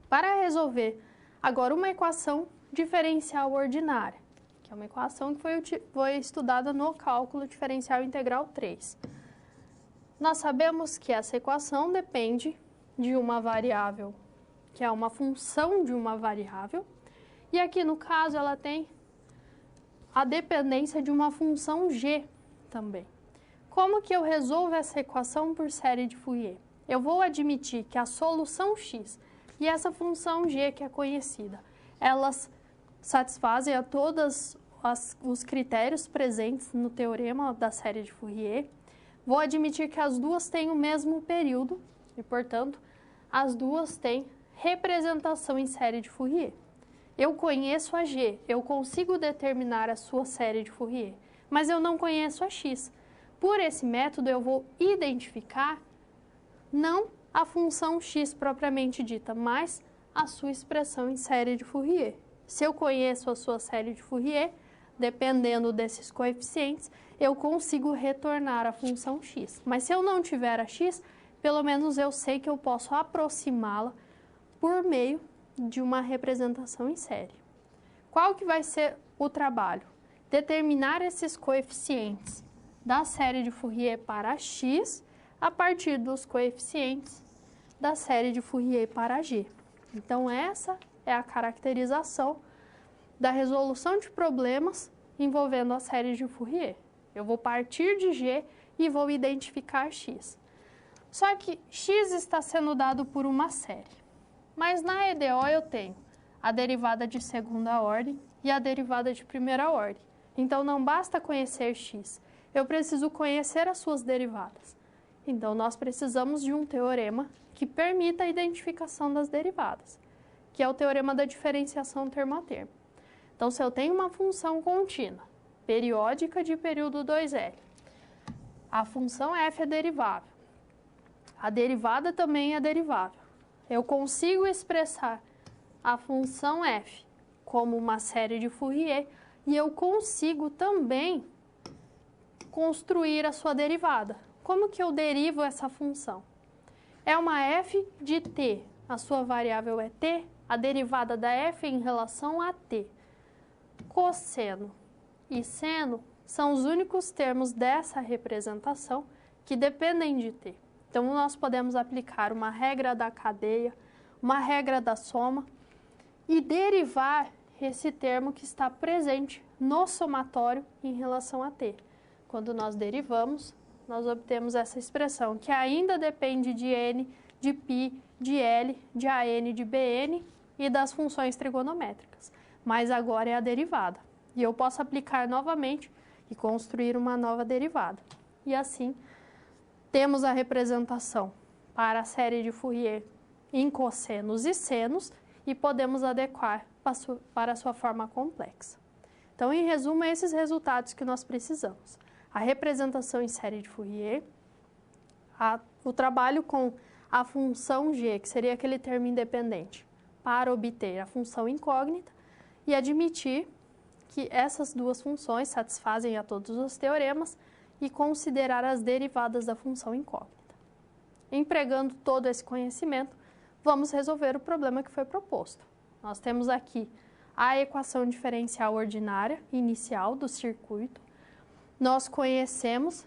A: Para resolver agora uma equação diferencial ordinária, que é uma equação que foi estudada no cálculo diferencial integral 3. Nós sabemos que essa equação depende de uma variável, que é uma função de uma variável, e aqui no caso ela tem a dependência de uma função g também. Como que eu resolvo essa equação por série de Fourier? Eu vou admitir que a solução x e essa função g que é conhecida, elas satisfazem a todos os critérios presentes no teorema da série de Fourier. Vou admitir que as duas têm o mesmo período e, portanto, as duas têm representação em série de Fourier. Eu conheço a G, eu consigo determinar a sua série de Fourier, mas eu não conheço a X. Por esse método, eu vou identificar não a função X propriamente dita, mas a sua expressão em série de Fourier. Se eu conheço a sua série de Fourier, dependendo desses coeficientes, eu consigo retornar a função X. Mas se eu não tiver a X, pelo menos eu sei que eu posso aproximá-la por meio de uma representação em série. Qual que vai ser o trabalho? Determinar esses coeficientes da série de Fourier para x a partir dos coeficientes da série de Fourier para g. Então essa é a caracterização da resolução de problemas envolvendo a série de Fourier. Eu vou partir de g e vou identificar x. Só que x está sendo dado por uma série. Mas na EDO eu tenho a derivada de segunda ordem e a derivada de primeira ordem. Então não basta conhecer x, eu preciso conhecer as suas derivadas. Então nós precisamos de um teorema que permita a identificação das derivadas, que é o teorema da diferenciação termo a termo. Então se eu tenho uma função contínua, periódica de período 2L, a função f é derivável, a derivada também é derivável. Eu consigo expressar a função f como uma série de Fourier e eu consigo também construir a sua derivada. Como que eu derivo essa função? É uma f de t, a sua variável é t, a derivada da f em relação a t. Cosseno e seno são os únicos termos dessa representação que dependem de t. Então, nós podemos aplicar uma regra da cadeia, uma regra da soma e derivar esse termo que está presente no somatório em relação a t. Quando nós derivamos, nós obtemos essa expressão que ainda depende de n, de π, de L, de AN, de BN e das funções trigonométricas, mas agora é a derivada. E eu posso aplicar novamente e construir uma nova derivada. E assim, temos a representação para a série de Fourier em cossenos e senos e podemos adequar para a sua forma complexa. Então, em resumo, esses resultados que nós precisamos. A representação em série de Fourier, o trabalho com a função g, que seria aquele termo independente, para obter a função incógnita e admitir que essas duas funções satisfazem a todos os teoremas e considerar as derivadas da função incógnita. Empregando todo esse conhecimento, vamos resolver o problema que foi proposto. Nós temos aqui a equação diferencial ordinária inicial do circuito. Nós conhecemos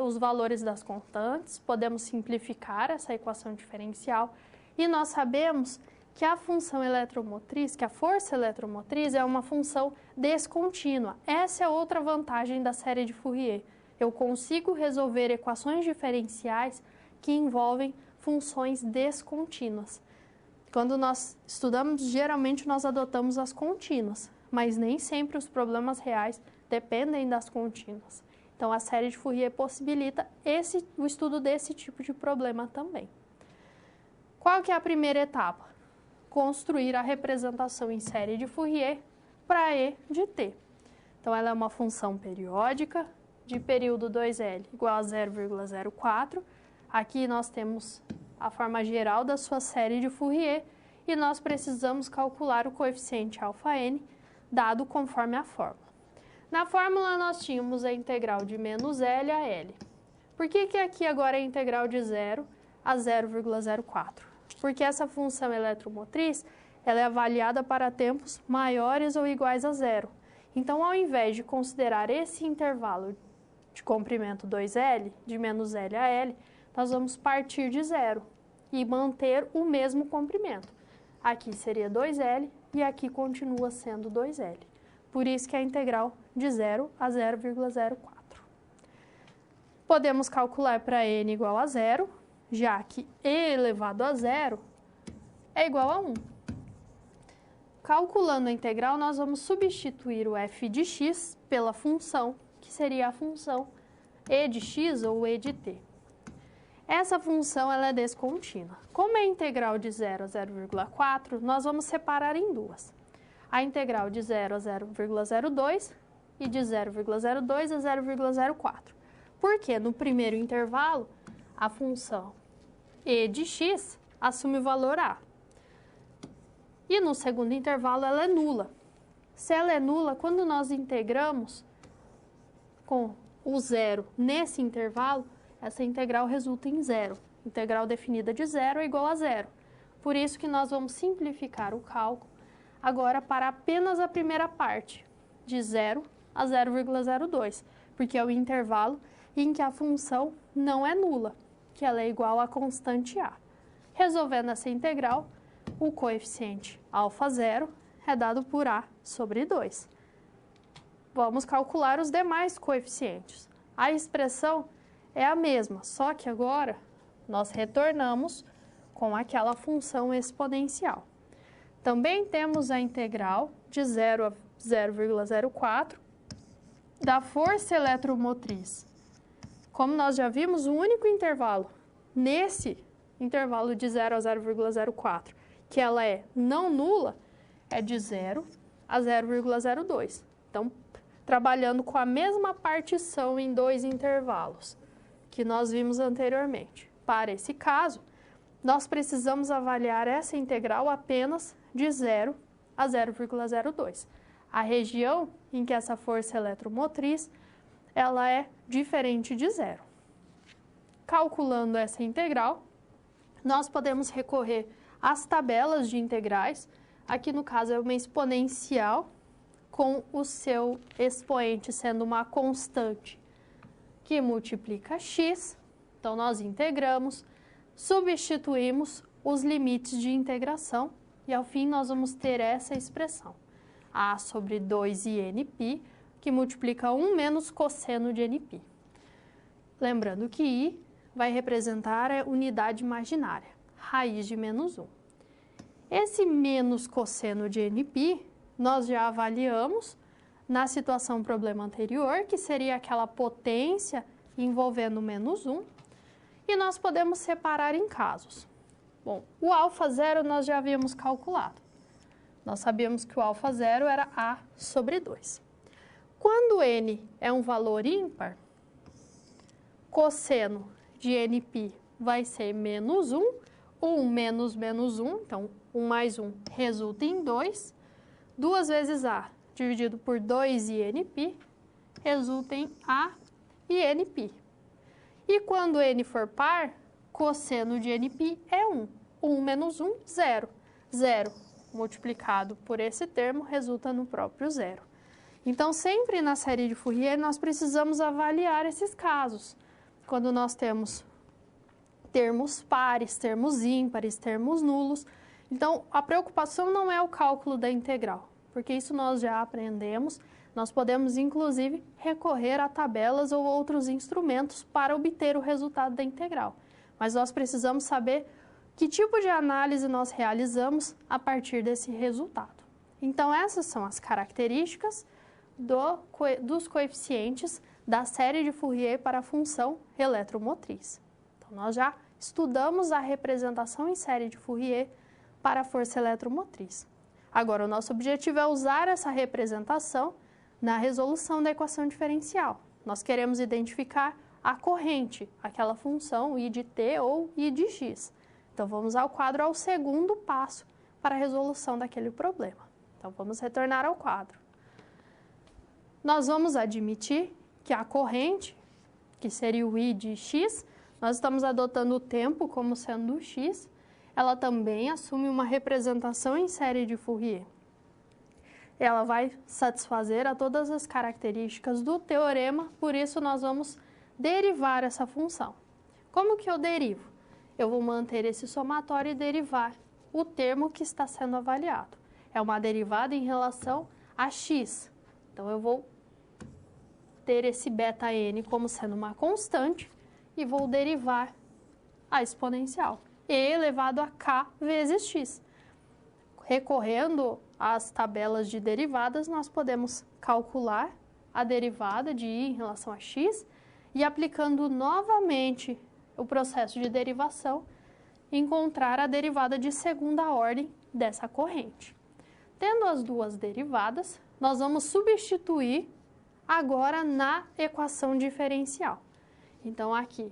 A: os valores das constantes, podemos simplificar essa equação diferencial e nós sabemos que a função eletromotriz, que a força eletromotriz é uma função descontínua. Essa é outra vantagem da série de Fourier. Eu consigo resolver equações diferenciais que envolvem funções descontínuas. Quando nós estudamos, geralmente nós adotamos as contínuas, mas nem sempre os problemas reais dependem das contínuas. Então, a série de Fourier possibilita o estudo desse tipo de problema também. Qual que é a primeira etapa? Construir a representação em série de Fourier para E de t. Então, ela é uma função periódica de período 2L igual a 0,04. Aqui nós temos a forma geral da sua série de Fourier e nós precisamos calcular o coeficiente αn, dado conforme a fórmula. Na fórmula, nós tínhamos a integral de menos L a L. Por que aqui agora é a integral de 0 a 0,04? Porque essa função eletromotriz ela é avaliada para tempos maiores ou iguais a zero. Então, ao invés de considerar esse intervalo de comprimento 2L, de menos L a L, nós vamos partir de zero e manter o mesmo comprimento. Aqui seria 2L e aqui continua sendo 2L. Por isso que é a integral de 0 a 0,04. Podemos calcular para n igual a 0, já que e elevado a 0 é igual a 1. Calculando a integral, nós vamos substituir o f de x pela função, que seria a função e de x ou e de t. Essa função ela é descontínua. Como é a integral de 0 a 0,4, nós vamos separar em duas. A integral de 0 a 0,02 e de 0,02 a 0,04. Porque no primeiro intervalo, a função e de x assume o valor a. E no segundo intervalo, ela é nula. Se ela é nula, quando nós integramos com o zero nesse intervalo, essa integral resulta em zero. Integral definida de zero é igual a zero. Por isso que nós vamos simplificar o cálculo agora para apenas a primeira parte, de 0 a 0,02, porque é o intervalo em que a função não é nula, que ela é igual à constante a. Resolvendo essa integral, o coeficiente α0 é dado por a sobre 2. Vamos calcular os demais coeficientes. A expressão é a mesma, só que agora nós retornamos com aquela função exponencial. Também temos a integral de 0 a 0,04 da força eletromotriz. Como nós já vimos, o único intervalo nesse intervalo de 0 a 0,04, que ela é não nula, é de 0 a 0,02. Então, trabalhando com a mesma partição em dois intervalos que nós vimos anteriormente. Para esse caso, nós precisamos avaliar essa integral apenas de 0 a 0,02. A região em que essa força eletromotriz ela é diferente de zero. Calculando essa integral, nós podemos recorrer às tabelas de integrais. Aqui, no caso, é uma exponencial com o seu expoente sendo uma constante que multiplica x. Então, nós integramos, substituímos os limites de integração e, ao fim, nós vamos ter essa expressão. A sobre 2inπ, que multiplica 1 menos cosseno de nπ. Lembrando que i vai representar a unidade imaginária, raiz de menos 1. Esse menos cosseno de nπ, nós já avaliamos na situação problema anterior, que seria aquela potência envolvendo menos 1, e nós podemos separar em casos. Bom, o α0 nós já havíamos calculado. Nós sabíamos que o α0 era a sobre 2. Quando n é um valor ímpar, cosseno de nπ vai ser menos 1, 1 menos menos 1, então 1 mais 1 resulta em 2, 2 vezes a dividido por 2inπ resulta em a e nπ. E quando n for par, cosseno de nπ é 1. 1 menos 1, 0. 0 multiplicado por esse termo resulta no próprio zero. Então, sempre na série de Fourier, nós precisamos avaliar esses casos. Quando nós temos termos pares, termos ímpares, termos nulos. Então, a preocupação não é o cálculo da integral, porque isso nós já aprendemos. Nós podemos, inclusive, recorrer a tabelas ou outros instrumentos para obter o resultado da integral. Mas nós precisamos saber que tipo de análise nós realizamos a partir desse resultado. Então, essas são as características dos coeficientes da série de Fourier para a função eletromotriz. Então, nós já estudamos a representação em série de Fourier para a força eletromotriz. Agora, o nosso objetivo é usar essa representação na resolução da equação diferencial. Nós queremos identificar a corrente, aquela função I de t ou I de x. Então, vamos ao quadro, ao segundo passo para a resolução daquele problema. Então, vamos retornar ao quadro. Nós vamos admitir que a corrente, que seria o I de x, nós estamos adotando o tempo como sendo o x, ela também assume uma representação em série de Fourier. Ela vai satisfazer a todas as características do teorema, por isso nós vamos derivar essa função. Como que eu derivo? Eu vou manter esse somatório e derivar o termo que está sendo avaliado. É uma derivada em relação a x. Então, eu vou ter esse beta-n como sendo uma constante e vou derivar a exponencial, e elevado a k vezes x. Recorrendo às tabelas de derivadas, nós podemos calcular a derivada de i em relação a x e, aplicando novamente o processo de derivação, encontrar a derivada de segunda ordem dessa corrente. Tendo as duas derivadas, nós vamos substituir agora na equação diferencial. Então, aqui,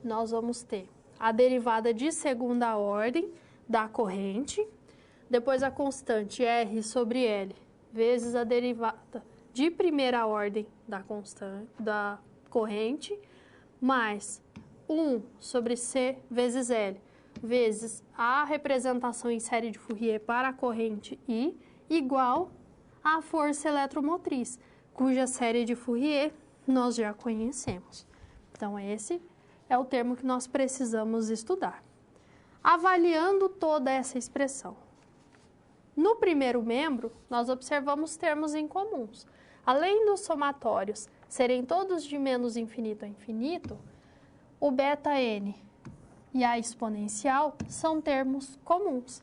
A: nós vamos ter a derivada de segunda ordem da corrente, depois a constante R sobre L, vezes a derivada de primeira ordem da corrente, mais 1 sobre C vezes L, vezes a representação em série de Fourier para a corrente I, igual à força eletromotriz, cuja série de Fourier nós já conhecemos. Então, esse é o termo que nós precisamos estudar. Avaliando toda essa expressão. No primeiro membro, nós observamos termos incomuns. Além dos somatórios serem todos de menos infinito a infinito, o beta-n e a exponencial são termos comuns.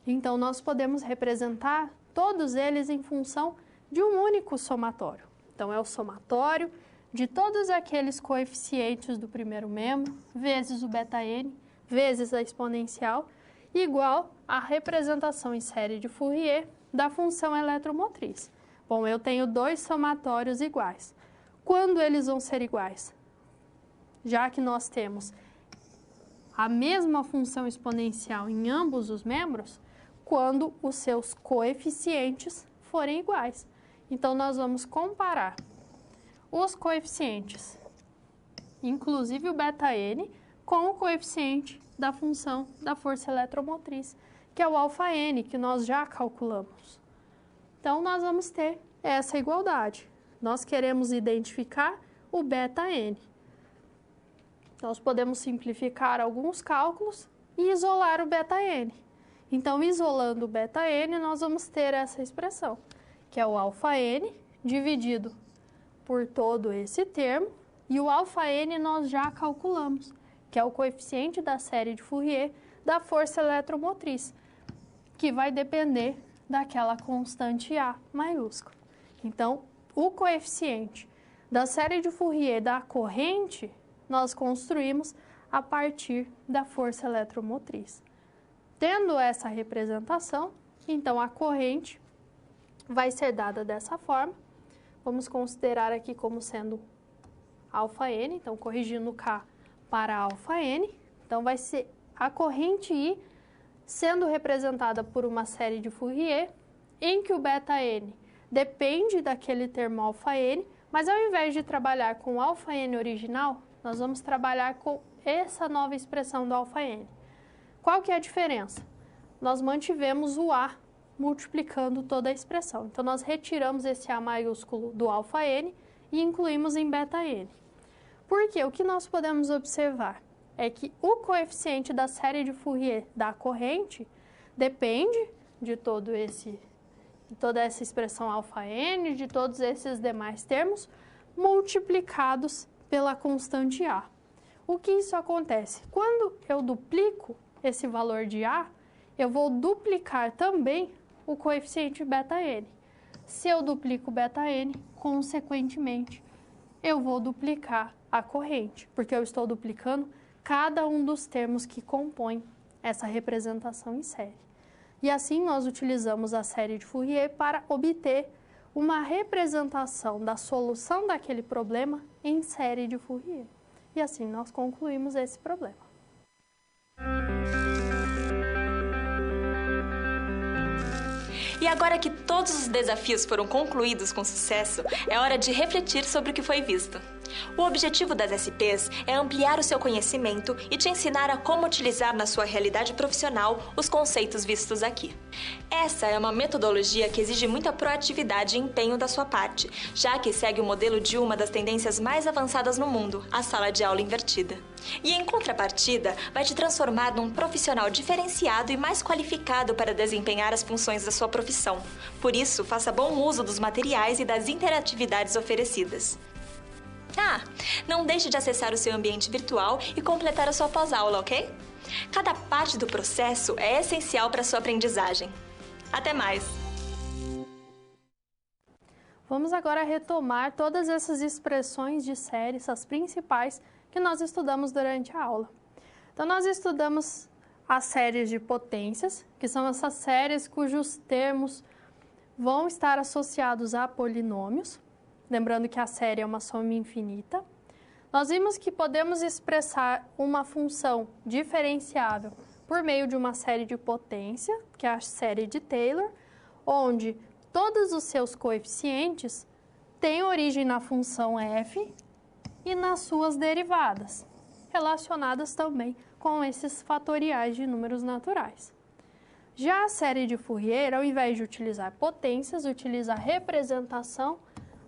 A: Então, nós podemos representar todos eles em função de um único somatório. Então, é o somatório de todos aqueles coeficientes do primeiro membro, vezes o beta-n, vezes a exponencial, igual à representação em série de Fourier da função eletromotriz. Bom, eu tenho dois somatórios iguais. Quando eles vão ser iguais? Já que nós temos a mesma função exponencial em ambos os membros, quando os seus coeficientes forem iguais. Então, nós vamos comparar os coeficientes, inclusive o beta-n, com o coeficiente da função da força eletromotriz, que é o alfa-n, que nós já calculamos. Então, nós vamos ter essa igualdade. Nós queremos identificar o βn. Nós podemos simplificar alguns cálculos e isolar o βn. Então, isolando o βn, nós vamos ter essa expressão, que é o αn dividido por todo esse termo, e o αn nós já calculamos, que é o coeficiente da série de Fourier da força eletromotriz, que vai depender daquela constante A maiúscula. Então, o coeficiente da série de Fourier da corrente, nós construímos a partir da força eletromotriz. Tendo essa representação, então a corrente vai ser dada dessa forma. Vamos considerar aqui como sendo αn, então corrigindo K para αn. Então vai ser a corrente I sendo representada por uma série de Fourier, em que o βn depende daquele termo αn, mas ao invés de trabalhar com o αn original, nós vamos trabalhar com essa nova expressão do αn. Qual que é a diferença? Nós mantivemos o A multiplicando toda a expressão. Então, nós retiramos esse A maiúsculo do αn e incluímos em βn. Porque o que nós podemos observar é que o coeficiente da série de Fourier da corrente depende de toda essa expressão αn, de todos esses demais termos, multiplicados pela constante A. O que isso acontece? Quando eu duplico esse valor de A, eu vou duplicar também o coeficiente βn. Se eu duplico βn, consequentemente, eu vou duplicar a corrente, porque eu estou duplicando cada um dos termos que compõem essa representação em série. E assim nós utilizamos a série de Fourier para obter uma representação da solução daquele problema em série de Fourier. E assim nós concluímos esse problema.
B: E agora que todos os desafios foram concluídos com sucesso, é hora de refletir sobre o que foi visto. O objetivo das SPs é ampliar o seu conhecimento e te ensinar a como utilizar na sua realidade profissional os conceitos vistos aqui. Essa é uma metodologia que exige muita proatividade e empenho da sua parte, já que segue o modelo de uma das tendências mais avançadas no mundo, a sala de aula invertida. E em contrapartida, vai te transformar num profissional diferenciado e mais qualificado para desempenhar as funções da sua profissão. Por isso, faça bom uso dos materiais e das interatividades oferecidas. Não deixe de acessar o seu ambiente virtual e completar a sua pós-aula, ok? Cada parte do processo é essencial para a sua aprendizagem. Até mais!
A: Vamos agora retomar todas essas expressões de séries, as principais, que nós estudamos durante a aula. Então, nós estudamos as séries de potências, que são essas séries cujos termos vão estar associados a polinômios. Lembrando que a série é uma soma infinita. Nós vimos que podemos expressar uma função diferenciável por meio de uma série de potência, que é a série de Taylor, onde todos os seus coeficientes têm origem na função f e nas suas derivadas, relacionadas também com esses fatoriais de números naturais. Já a série de Fourier, ao invés de utilizar potências, utiliza a representação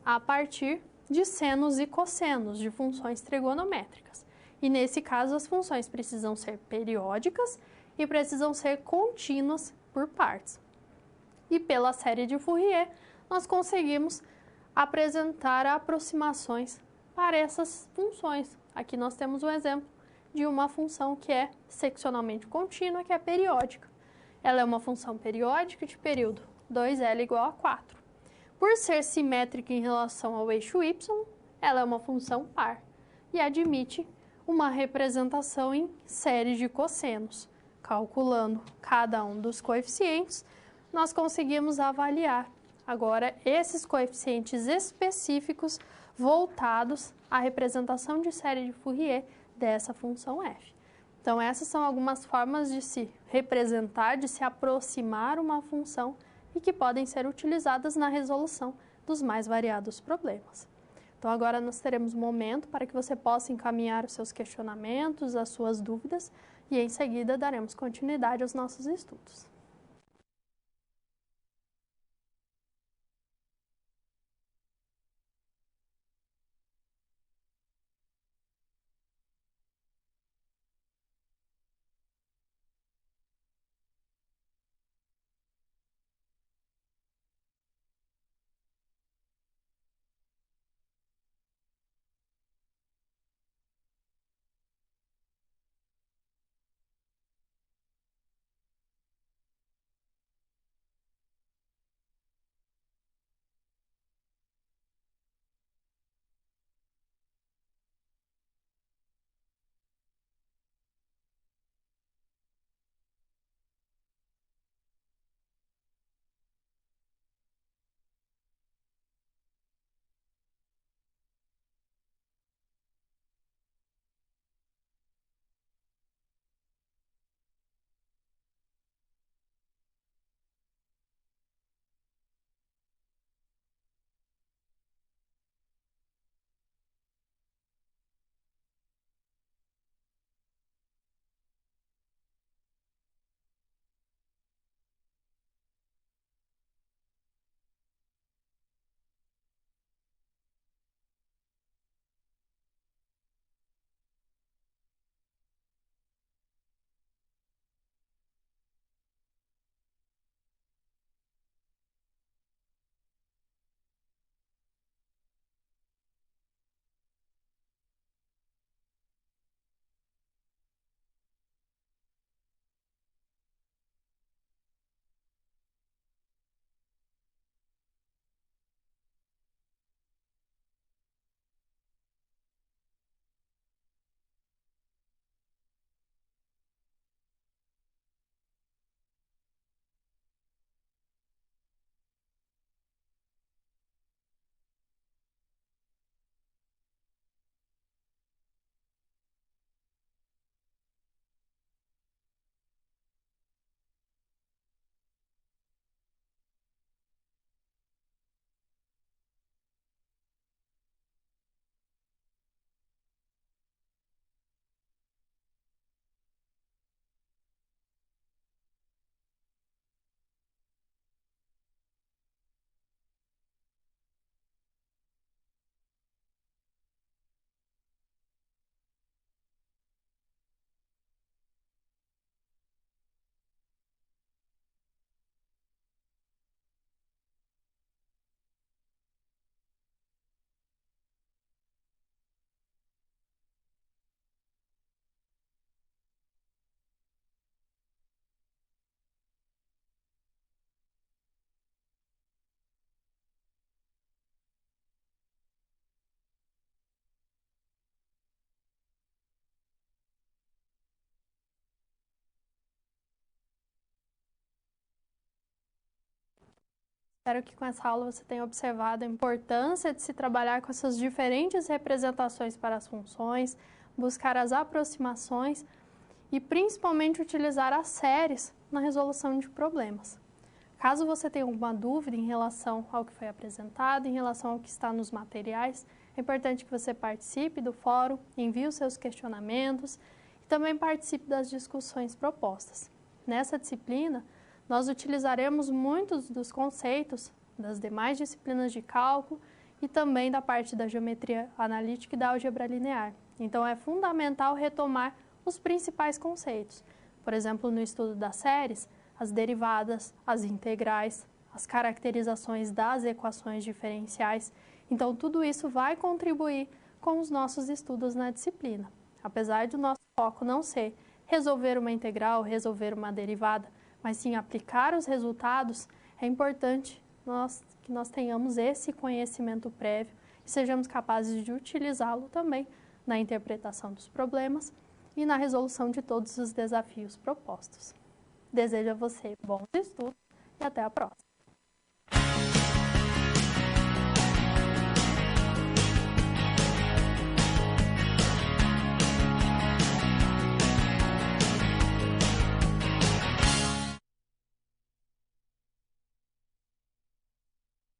A: a partir de senos e cossenos de funções trigonométricas. E nesse caso, as funções precisam ser periódicas e precisam ser contínuas por partes. E pela série de Fourier, nós conseguimos apresentar aproximações para essas funções. Aqui nós temos um exemplo de uma função que é seccionalmente contínua, que é periódica. Ela é uma função periódica de período 2L igual a 4. Por ser simétrica em relação ao eixo y, ela é uma função par e admite uma representação em séries de cossenos. Calculando cada um dos coeficientes, nós conseguimos avaliar agora esses coeficientes específicos voltados à representação de série de Fourier dessa função f. Então, essas são algumas formas de se representar, de se aproximar uma função e que podem ser utilizadas na resolução dos mais variados problemas. Então, agora nós teremos um momento para que você possa encaminhar os seus questionamentos, as suas dúvidas, e em seguida daremos continuidade aos nossos estudos. Espero que com essa aula você tenha observado a importância de se trabalhar com essas diferentes representações para as funções, buscar as aproximações e principalmente utilizar as séries na resolução de problemas. Caso você tenha alguma dúvida em relação ao que foi apresentado, em relação ao que está nos materiais, é importante que você participe do fórum, envie os seus questionamentos e também participe das discussões propostas. Nessa disciplina, nós utilizaremos muitos dos conceitos das demais disciplinas de cálculo e também da parte da geometria analítica e da álgebra linear. Então, é fundamental retomar os principais conceitos. Por exemplo, no estudo das séries, as derivadas, as integrais, as caracterizações das equações diferenciais. Então, tudo isso vai contribuir com os nossos estudos na disciplina. Apesar do nosso foco não ser resolver uma integral, resolver uma derivada, mas sim aplicar os resultados, é importante que nós tenhamos esse conhecimento prévio e sejamos capazes de utilizá-lo também na interpretação dos problemas e na resolução de todos os desafios propostos. Desejo a você bons estudos e até a próxima!